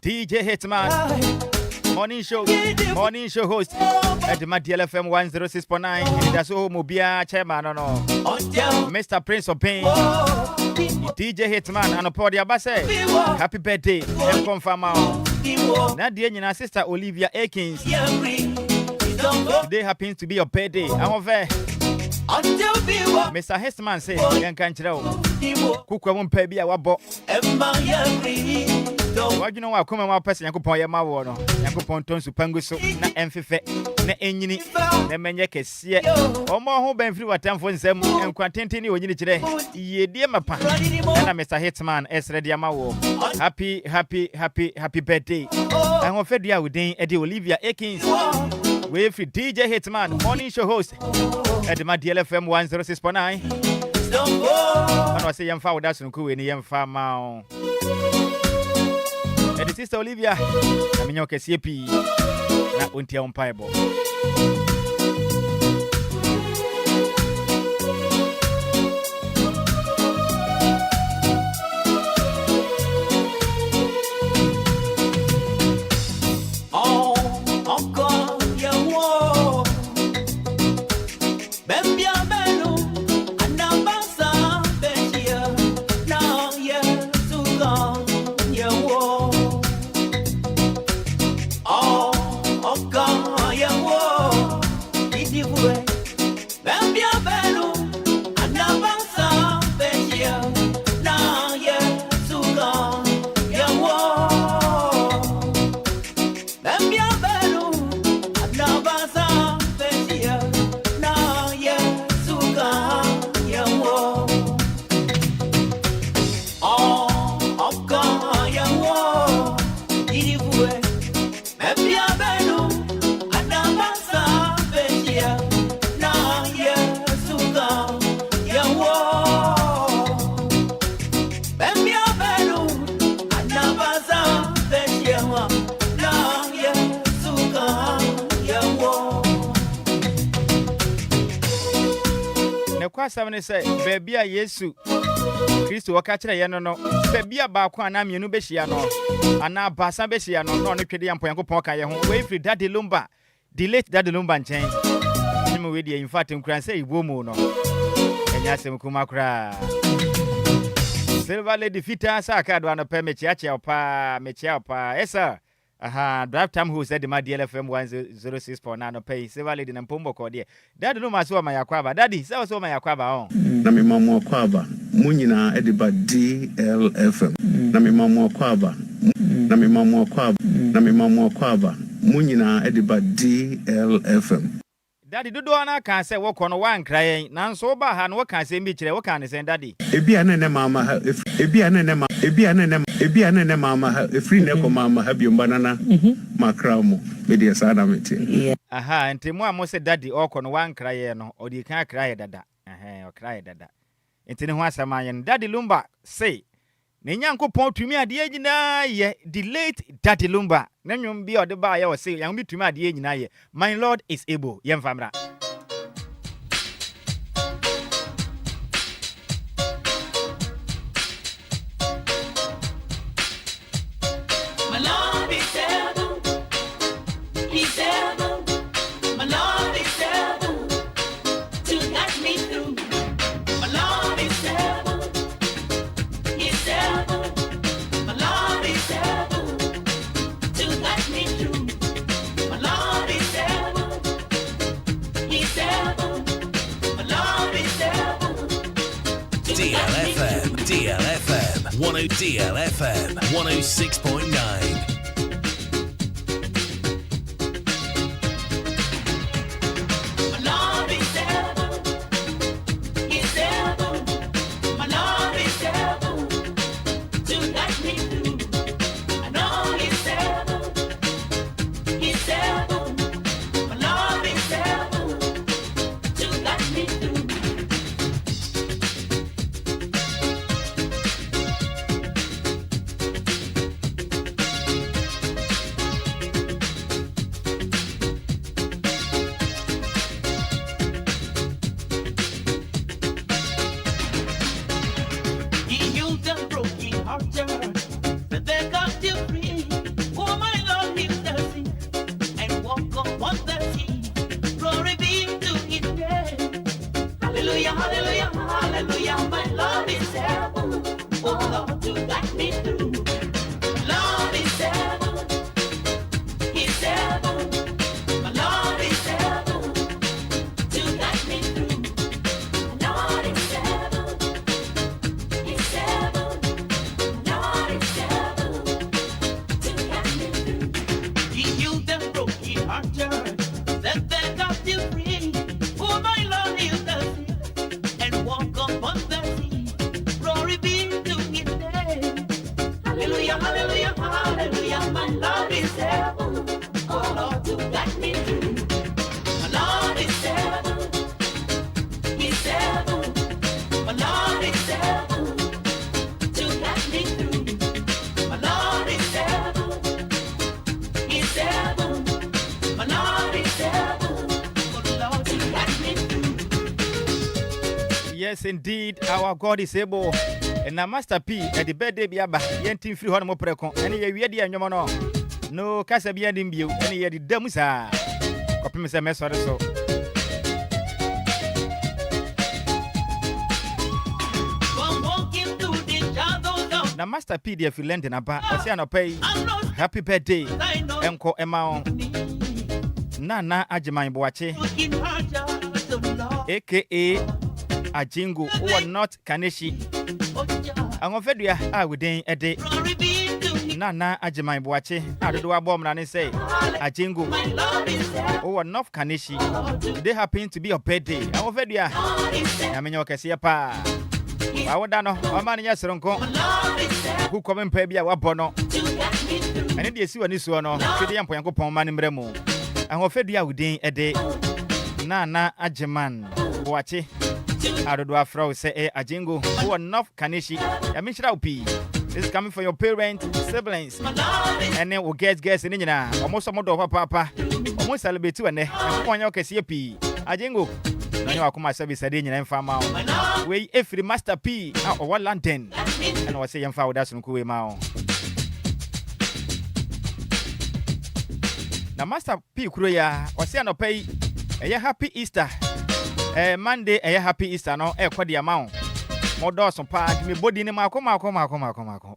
DJ Hitman, morning show host at the DLFM 106.9. Anidaso Obia chairman, no. Mr. Prince of Pain, DJ Hitman, and Podia Basse. Happy birthday, and confirm now. Nadia and our sister Olivia Akins. Today happens to be your birthday. I'm over. Mr. Hestman say, "Young country, Kuka won't pay be our bo." Why you know I come on person? You could point your mouth on. You could point on Supanguso, na Enfife, na Enini, na Menyake, see, or more who been through a time for them and continue when you today. Ye dear Mapa, and Mr. Hestman, S. Rediamao. Happy birthday. I'm on Fedia with Eddie Olivia Akins. With DJ Hitman, morning show host at the DLFM 106.9. I was saying, "Found us and cool in the young farm." And the sister Olivia, I mean, okay, CP, not until on Piebo. Somebody say, "Baby, Yesu, Christo, Wakachra Yano, Baby, Bakwana, Minu Beshiano, and now Bassa Beshiano, no Nikidian Poyanko Poka, wait for Daddy Lumba, delete Daddy Lumba and change. Him with the infatim cran say, Womo, no, and Yasim Kumakra. Silver Lady Fita, Sakad, one of Mechiacha, Mechiapa, yes, sir. Aha, draft time who said the DLFM 106.9 pay Silver Lady and Pombo Cordia. Daddy no maso my aquaba. Daddy, so my aquaba on. Nami mamo aquaba. Munina ediba DLFM. Nami mamo aquaba. Nami mamo aquaba. Nami mamo aquaba. Munina ediba DLFM. Daddy do na can say work on one crying. Nan so ba han what can say me chile what can say daddy. Ebia ne mama ebia ne mama free ne ko mama have you banana makramo media sada meti. Aha enti mo say daddy work on one crying no or the can cry dada. Okrai dada. Intini ho asama yen Daddy Lumba say ne nyankopon tumi ade nyina ye the late Daddy Lumba na nwom bi ode ba ye o say yan bi tumi ade nyina ye my Lord is able ye mfamra. DLFM 106.9. Yes, indeed, our God is able. And now, Master P, at the birthday, Biaba, Yentin free honor precon, any year, and Yomono. No, Casabia Dimbu, any year, the Demusa. Copy me some mess or so. Now, Master P, dear, if you lend in a bar, Oceano pay. Happy birthday, Enko Emma. Nana Ajimai Boache, aka Ajingo, who are not Kaneshi. I'm of Fedia, I would day a day. Nana Ajimai Boache, I do a bomb and say, Ajingo, who are not Kaneshi. They happen to be a birthday. I'm of Fedia, I mean, you can see a pa. I would know, a man, yes, who come and pay me a wabono. And it is you and this one, the young Poyanko Poman in Bremo. I'm of Fedia would day a day. Nana Ajiman Boache. I do a fro say Ajingo, who are not Kaneshi. I mean, this is coming for your parents, siblings, and then we'll get guests in India. Almost some of Papa, almost celebrate two and then one your KCP. Ajingo, I know I come myself is a dinner and farm out. We if the Master P out of 1 lantern, and I was saying, Fowl, that's some cool mouth. Now, Master P. Kuya was saying, no pay a happy Easter. Monday, a happy Easter, no, quite the amount. More doors on part, me body in my come.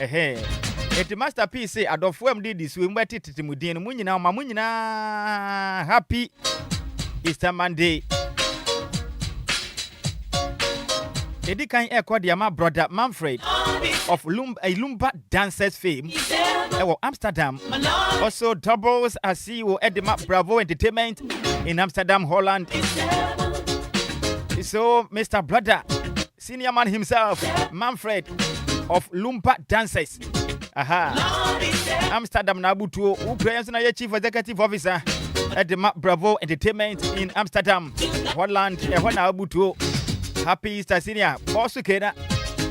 If the Master P say, I don't form did this, we wet it to Mudin, Munina, Mamunina, happy Easter Monday. Eddie can echo the my brother Manfred of Lumba dancers fame. Amsterdam. Also doubles as CEO at the Map Bravo Entertainment in Amsterdam, Holland. So, Mr. Brother, senior man himself, Manfred of Lumba dancers. Amsterdam Nabutu, who plays na chief executive officer at the Map Bravo Entertainment in Amsterdam, Holland. Happy Easter senior. Boss Kena.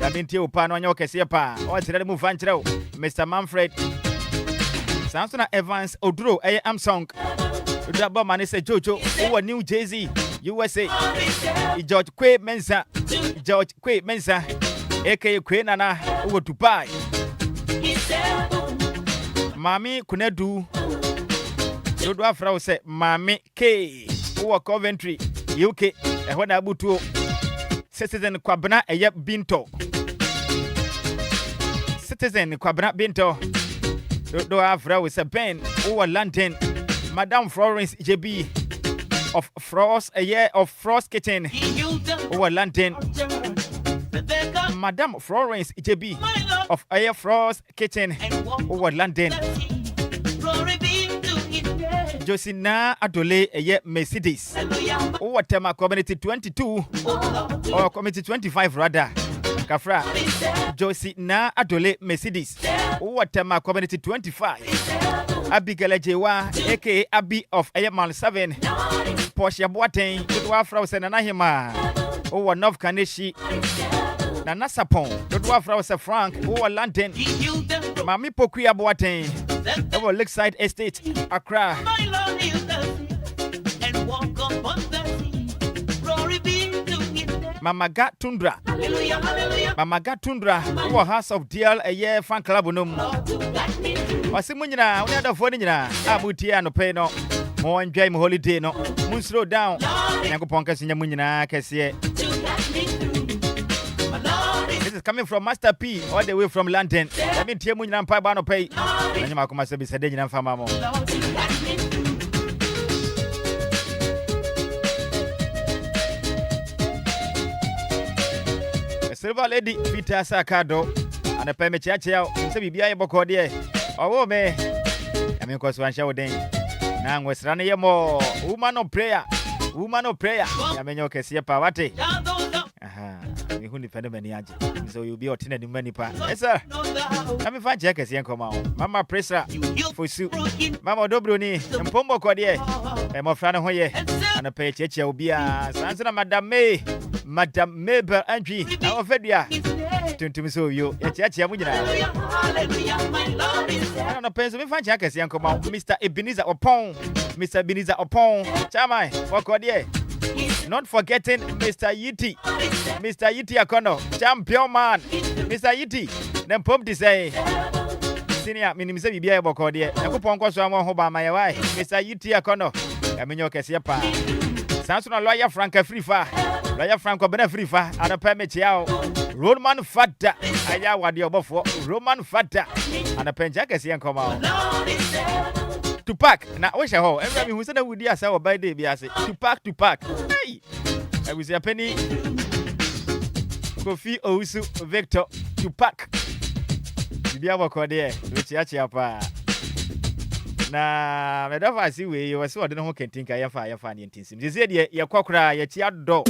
Labinti upano wanyo kesiye pa. Otirele mufanchireo. Mr. Manfred. Samsona Evans Oduro Amsong. Udabo Manise Jojo. Uwa New Jersey. USA. George Kwe Mensa. George Kwe Mensa. A.K.A. Kwe Nana. Uwa Dubai. Mami Kunedu. Dodo Afrao se Mami K. Uwa Coventry. UK. Ehwana Abutuo. Citizen Kwabna Eye Binto. Citizen Kwabna Binto. Dodo Afrao se Ben. Uwa London. Madame Florence JB. Of Frost, a year of Frost Kitchen. Over London. Madame Florence JB. Of Air Frost Kitchen. Over London. Josina Adole, a year Mercedes. Over Tema Community 22. Or Community 25 rather. Kafra. Josina Adole Mercedes. Over Tema Community 25. Abigail Jewa, aka Abby of Ayamal 7. Portia Boateng, Dodwa Frausen and Ahima. Over North Kaneshi. Nana Sapon, Dodwa Frausen Frank, over London. Mami Pokuya Boateng. Over Lakeside Estate, Accra. Mama Gat Tundra. Mama Gat Tundra, over House of DL a year fan club. Wasimunyina, we had phone nyina. Abutia no pay no. Mo enjoy my holiday no. Mun slow down. Nyankopon kasinya munyina kasiye. This is coming from Master P all the way from London. I mean tie munyina mpa ba no pay. Nanyama kuma se bi sede nyina mfa mo. Silver Lady Peter Sakado and a payment chacha se bibia e boko de. Oh me, I mean, cause one show day. Now was running a more woman of prayer. Woman of prayer. I mean, you can see a pawate. Aha, you who depend on any so you'll be obtaining many parts. Yes, sir. Let me find Jackers and come out. Mama Pressa for soup. Mama Dobroni and Pombo Quadie. And my friend Hoye and a pay Checha Obia. Sansana Madame May. Madame Mabel Angie. Our Fedia. To me so you. Chacha Mujina. I don't know, Penso, me find Jackers and come out. Mr. Ebenezer Opon. Mr. Ebenezer Opon. Chamai. What Quadie? Not forgetting Mr. Yiti. Mr. Yiti Akono. Champion man. Mr. Yiti. Then pump to say. Senior, meaning Mr. Bibia Bocodie. I go Ponko Swamo Hoba my wife. Mr. Yiti Akono. I mean, your Cassiapa. Samson lawyer Frank Frifa. Lawyer Franco Bene Frifa. And a permit yao. Roman Fata. Aya Wadio Bofo. Roman Fata. And a penjackers and come out. To pack. Now, wish I hope. Everybody who said that would be a sour by day be as to pack. Hey! I was a penny. Kofi Osu Victor to pack. Bibiawa Kode, which Yachiapa. Na medafa si we you so de no ho kentinka ya fa ne ntinsim ze de ye kwakura ye tia do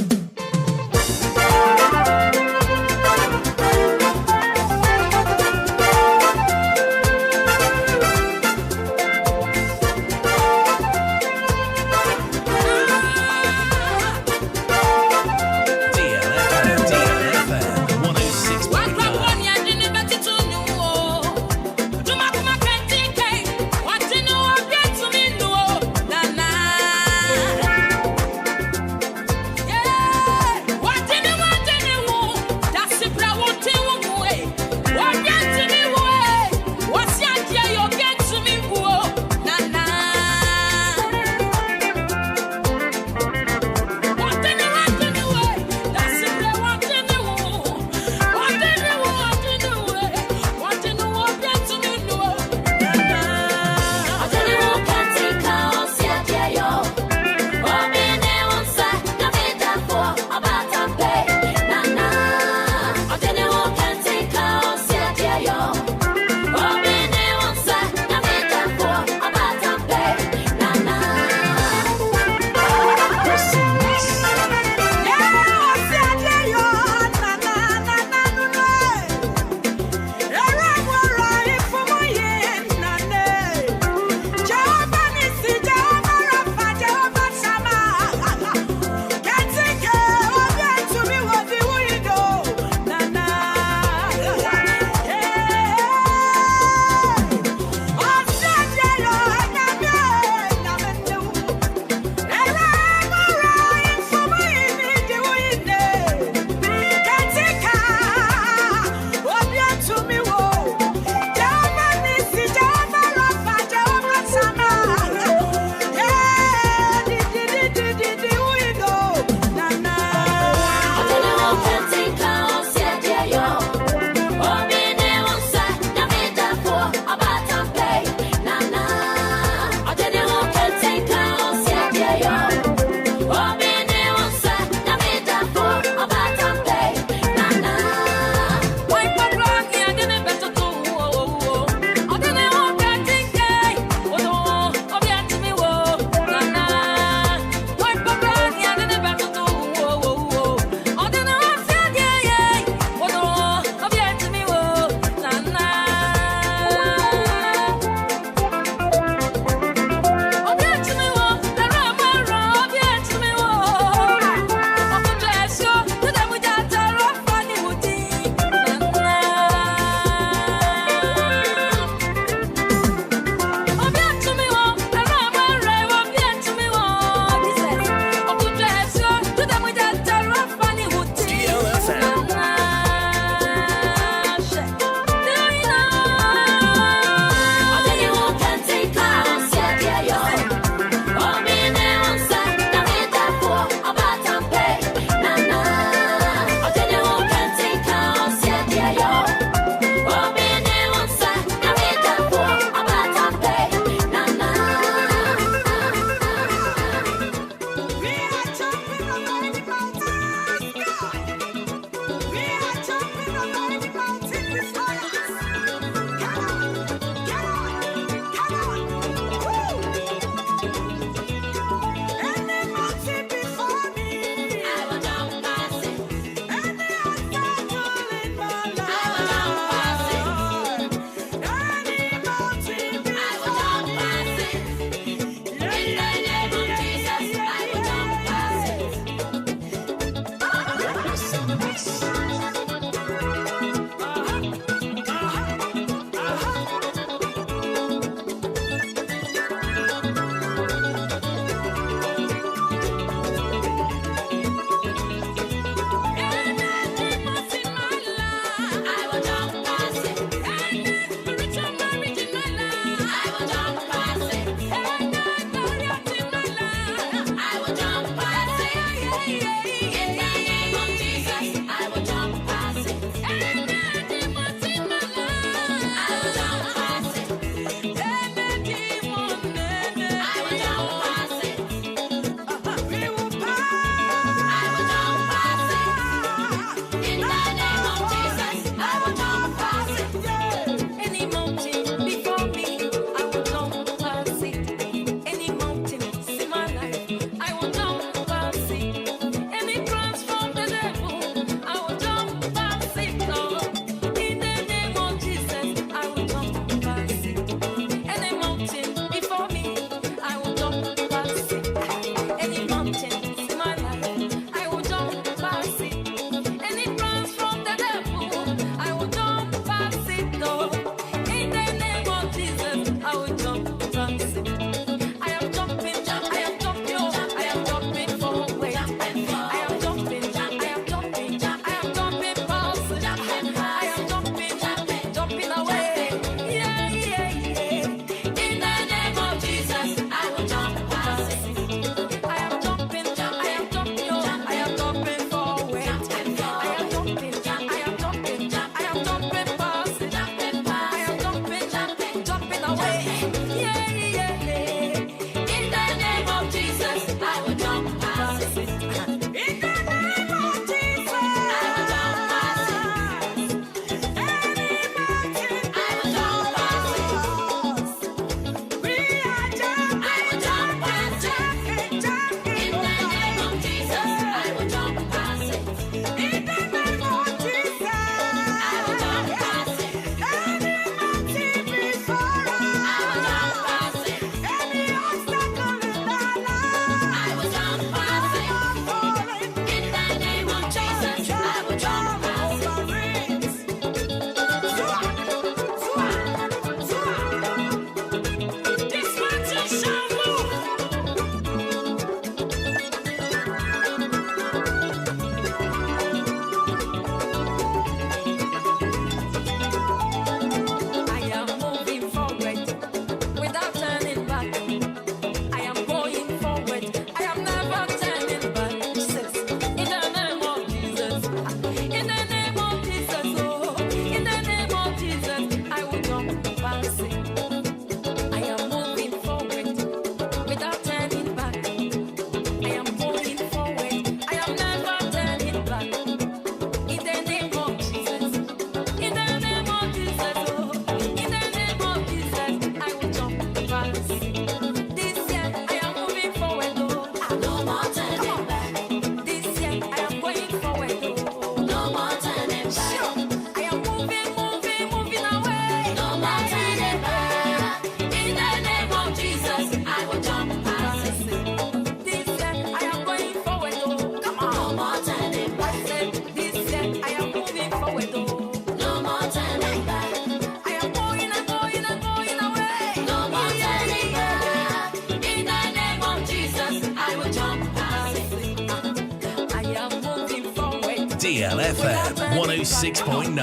DLFM 106.9. I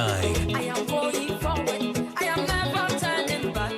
am going forward. I am never turning back.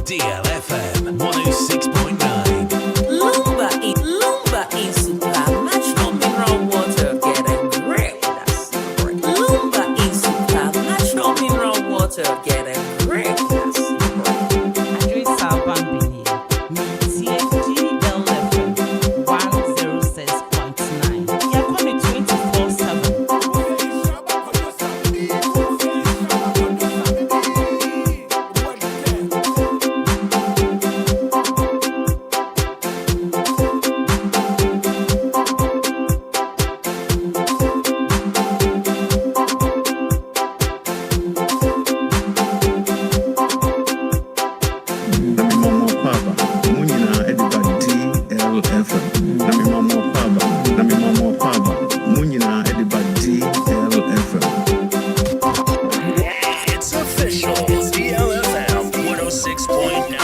DLFM 106.9. Lumba in super natural mineral water. Get a grip. That's great. Lumba in super natural mineral water. Get a grip. That's great. Adresa Bambini. DLFM 106.9. You're coming 24/7. It's official. DLFM 106.9.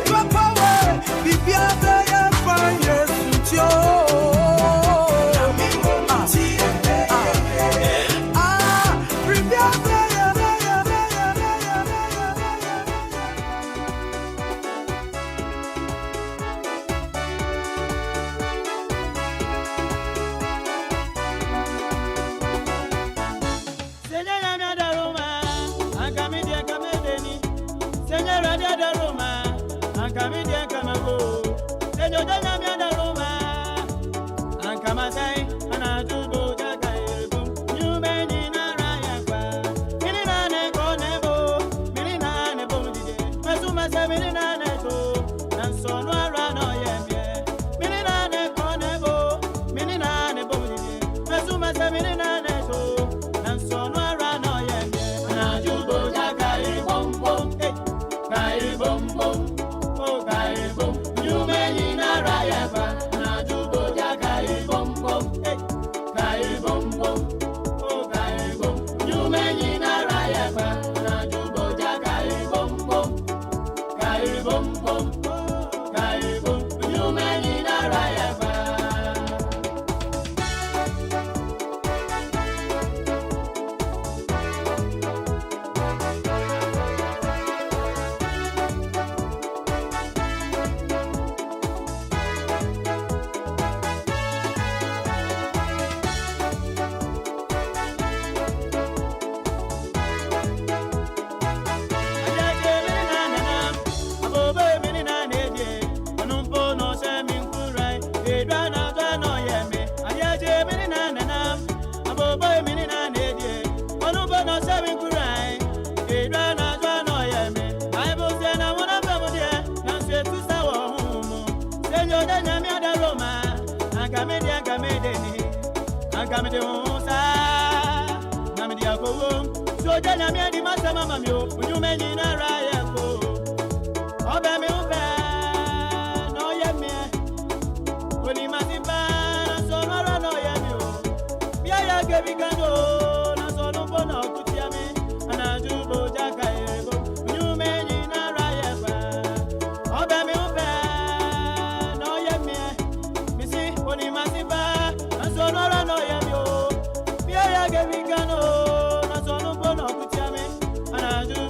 Drop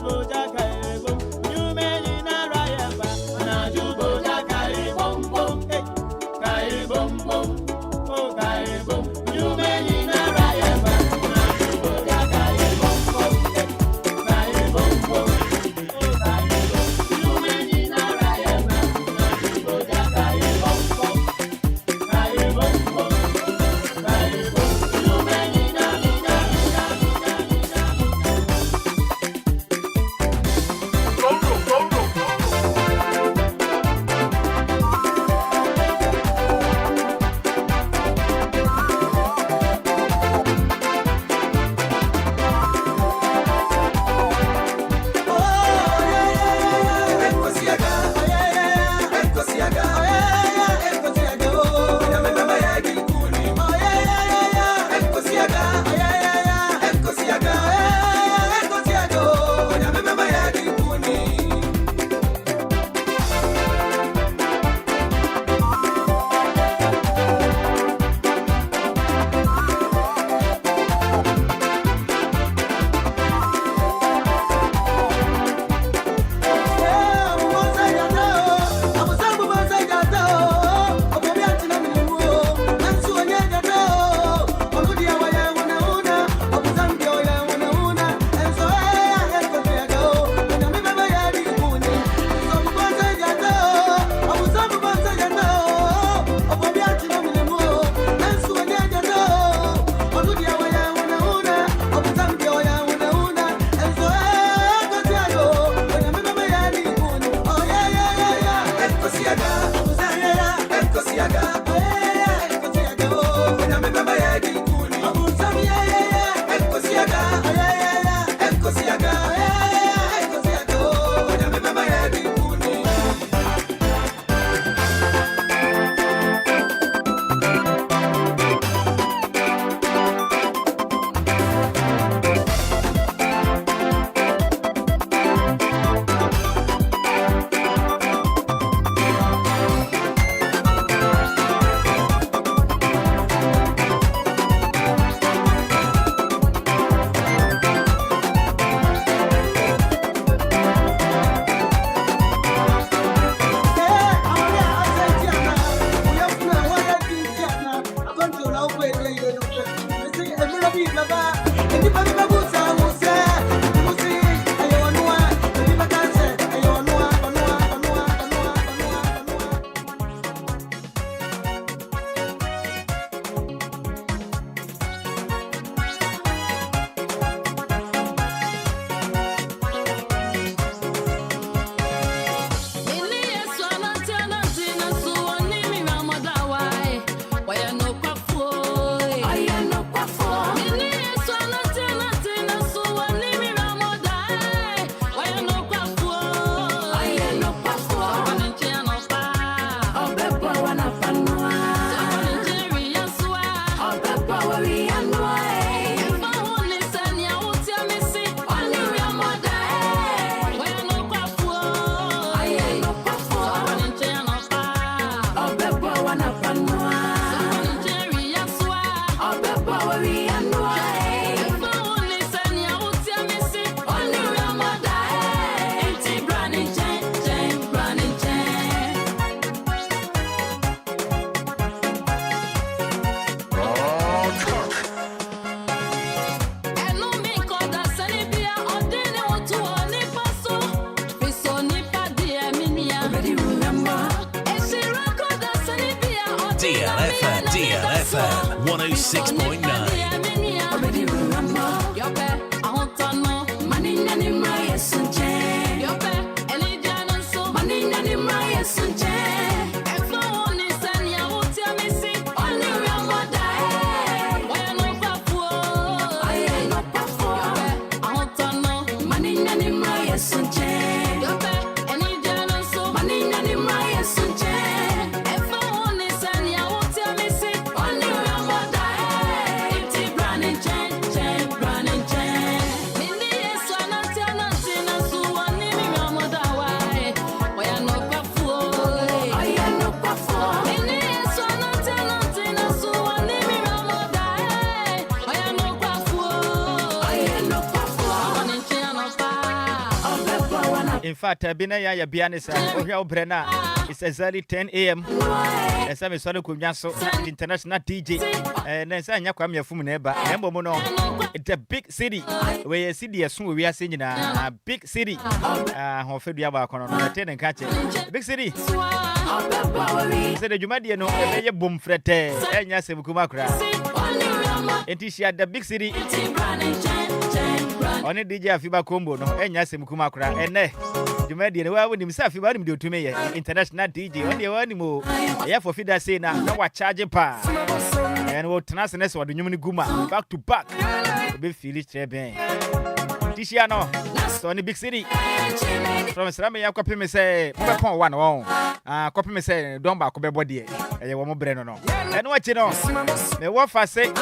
Boja DLFM 106.9. Already remember your bed. I want to know money in my essence. Your bed, Elijah, so money in my essence. If I want to send you, what you missing? Only your mother. Why not before? I ain't not before. I want to know money in my essence. Your bed, Elijah, so money in my essence. If I want to send you, what you missing? Only your mother. In fact, Binaya Yabianis, Ohio Brenna, it's as early 10 a.m. As I'm a son of Kunyaso, international DJ, and then Sanya Kwame Fumuneba, Embomono, it's a big city where you see the soon we are singing a big city. Hofedia Bacono, 10 and catch it. Big city. Said the Jumadiano, a boom frete, and Yasebukumakra. And she had the big city. Only DJ Afiba Combo, no, and Yasebukumakra, and Jumadi, and where would himself about him do to me, international DJ, only one more. Yeah, for Fida say now, no what charging pa. And what Tanasanes or the Numan Guma, back to back. Be Phyllis Treben. Tishano, so in the big city. From Srammy, I copy me say, one on. Copy me say, don't back up body. And you want Brenno. And what you know, the what I say,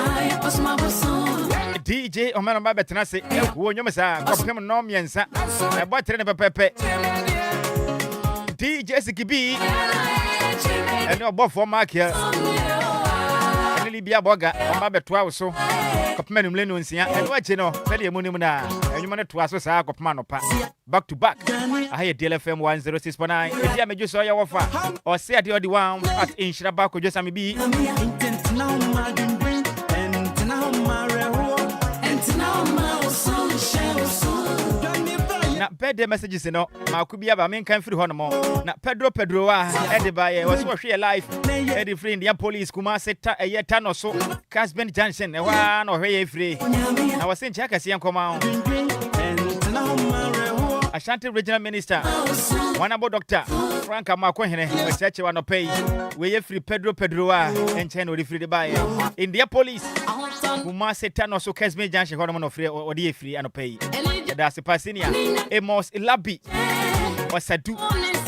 DJ or man of my betanasi, who you must have copy him no means. I bought Pepe. DJ Sikibi, and your both for Mark here. Libya Boga, or Mabel 12 so. Copman Lenuncia, and what you know, Fedia Munimuna, and you managed to ask us out of Manopa. Back to back. I hear DLFM 106.9. If you just saw your offer, or say the other one at Nhyiraba Kwadwo Sammy B. Na bed messages no ma kubia ba men kan free hono na Pedro e by was share life e the free Indian police kuma seta e yeta no so Casben Junction e wa no hwe free na was in chaka sian koma Ashanti Regional Minister Honorable Dr. Frank Amakwehene we church wa no pay we free Pedro and chen we free the buy India police kuma seta no so Casben Junction hono no free or the free and pay. That's a Pasinia. Amos Labi or Sadu.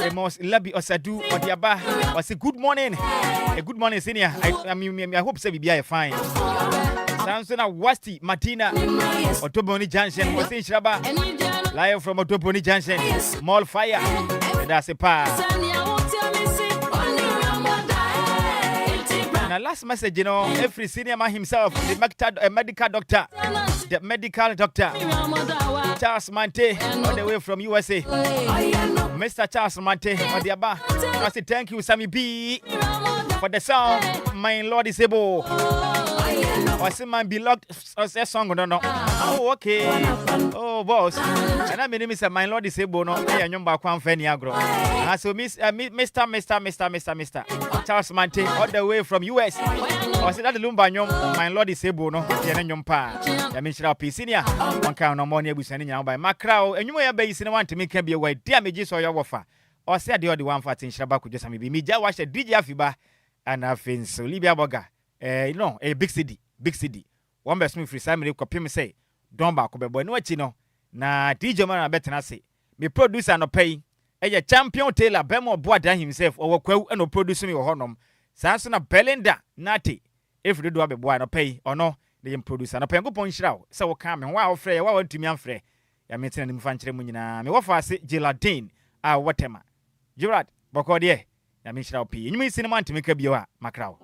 Amos Labi or Sadu or Diaba or say good morning. A good morning, senior. I mean, I hope say be fine. Samsona Wasti Martina or Toboni Junction or Nhyiraba. Live from Toboni Junction. Mall fire. That's a pass. Now, last message, you know, every senior man himself, the medical doctor, Charles Mante, all the way from USA. Mr. Charles Mante, on the Abba. I say thank you, Sammy B, for the song, My Lord is Able. I say my beloved song, no. Oh, okay. Oh, boss. And I mean, Mr. My Lord is Able, no. I am back one Feniagro. So, Mr. Charles Mante, all the way from US. I said that the Lumba, my Lord is Able, no. I pa. I mean, shall be senior. One count no money we sending out by Macro, and you may be in one to make him be away. Damages or your offer. Or said the other one for Nhyiraba Kwadwo Sammy be me. Just watch the DJ Afiba and I think so. Libya Boga. You know, a big city. One best me free Simon copy me say, don't back up boy. No, what you know. Na DJ man better not say. Me producer no pay. A champion Taylor Bemo Boada himself or Quell and no producer me or honum. Sansona Belinda Natty. If you do have a boy no pay or no, the producer no pay go point shroud. So come and wow frey, wow to me and frey. Ya meeting him fan munina. Me what for say Geladine. Whatever. Gerard, Bocodier. Ya mean shroud P. You mean cinnamon to make a bio, Macrow.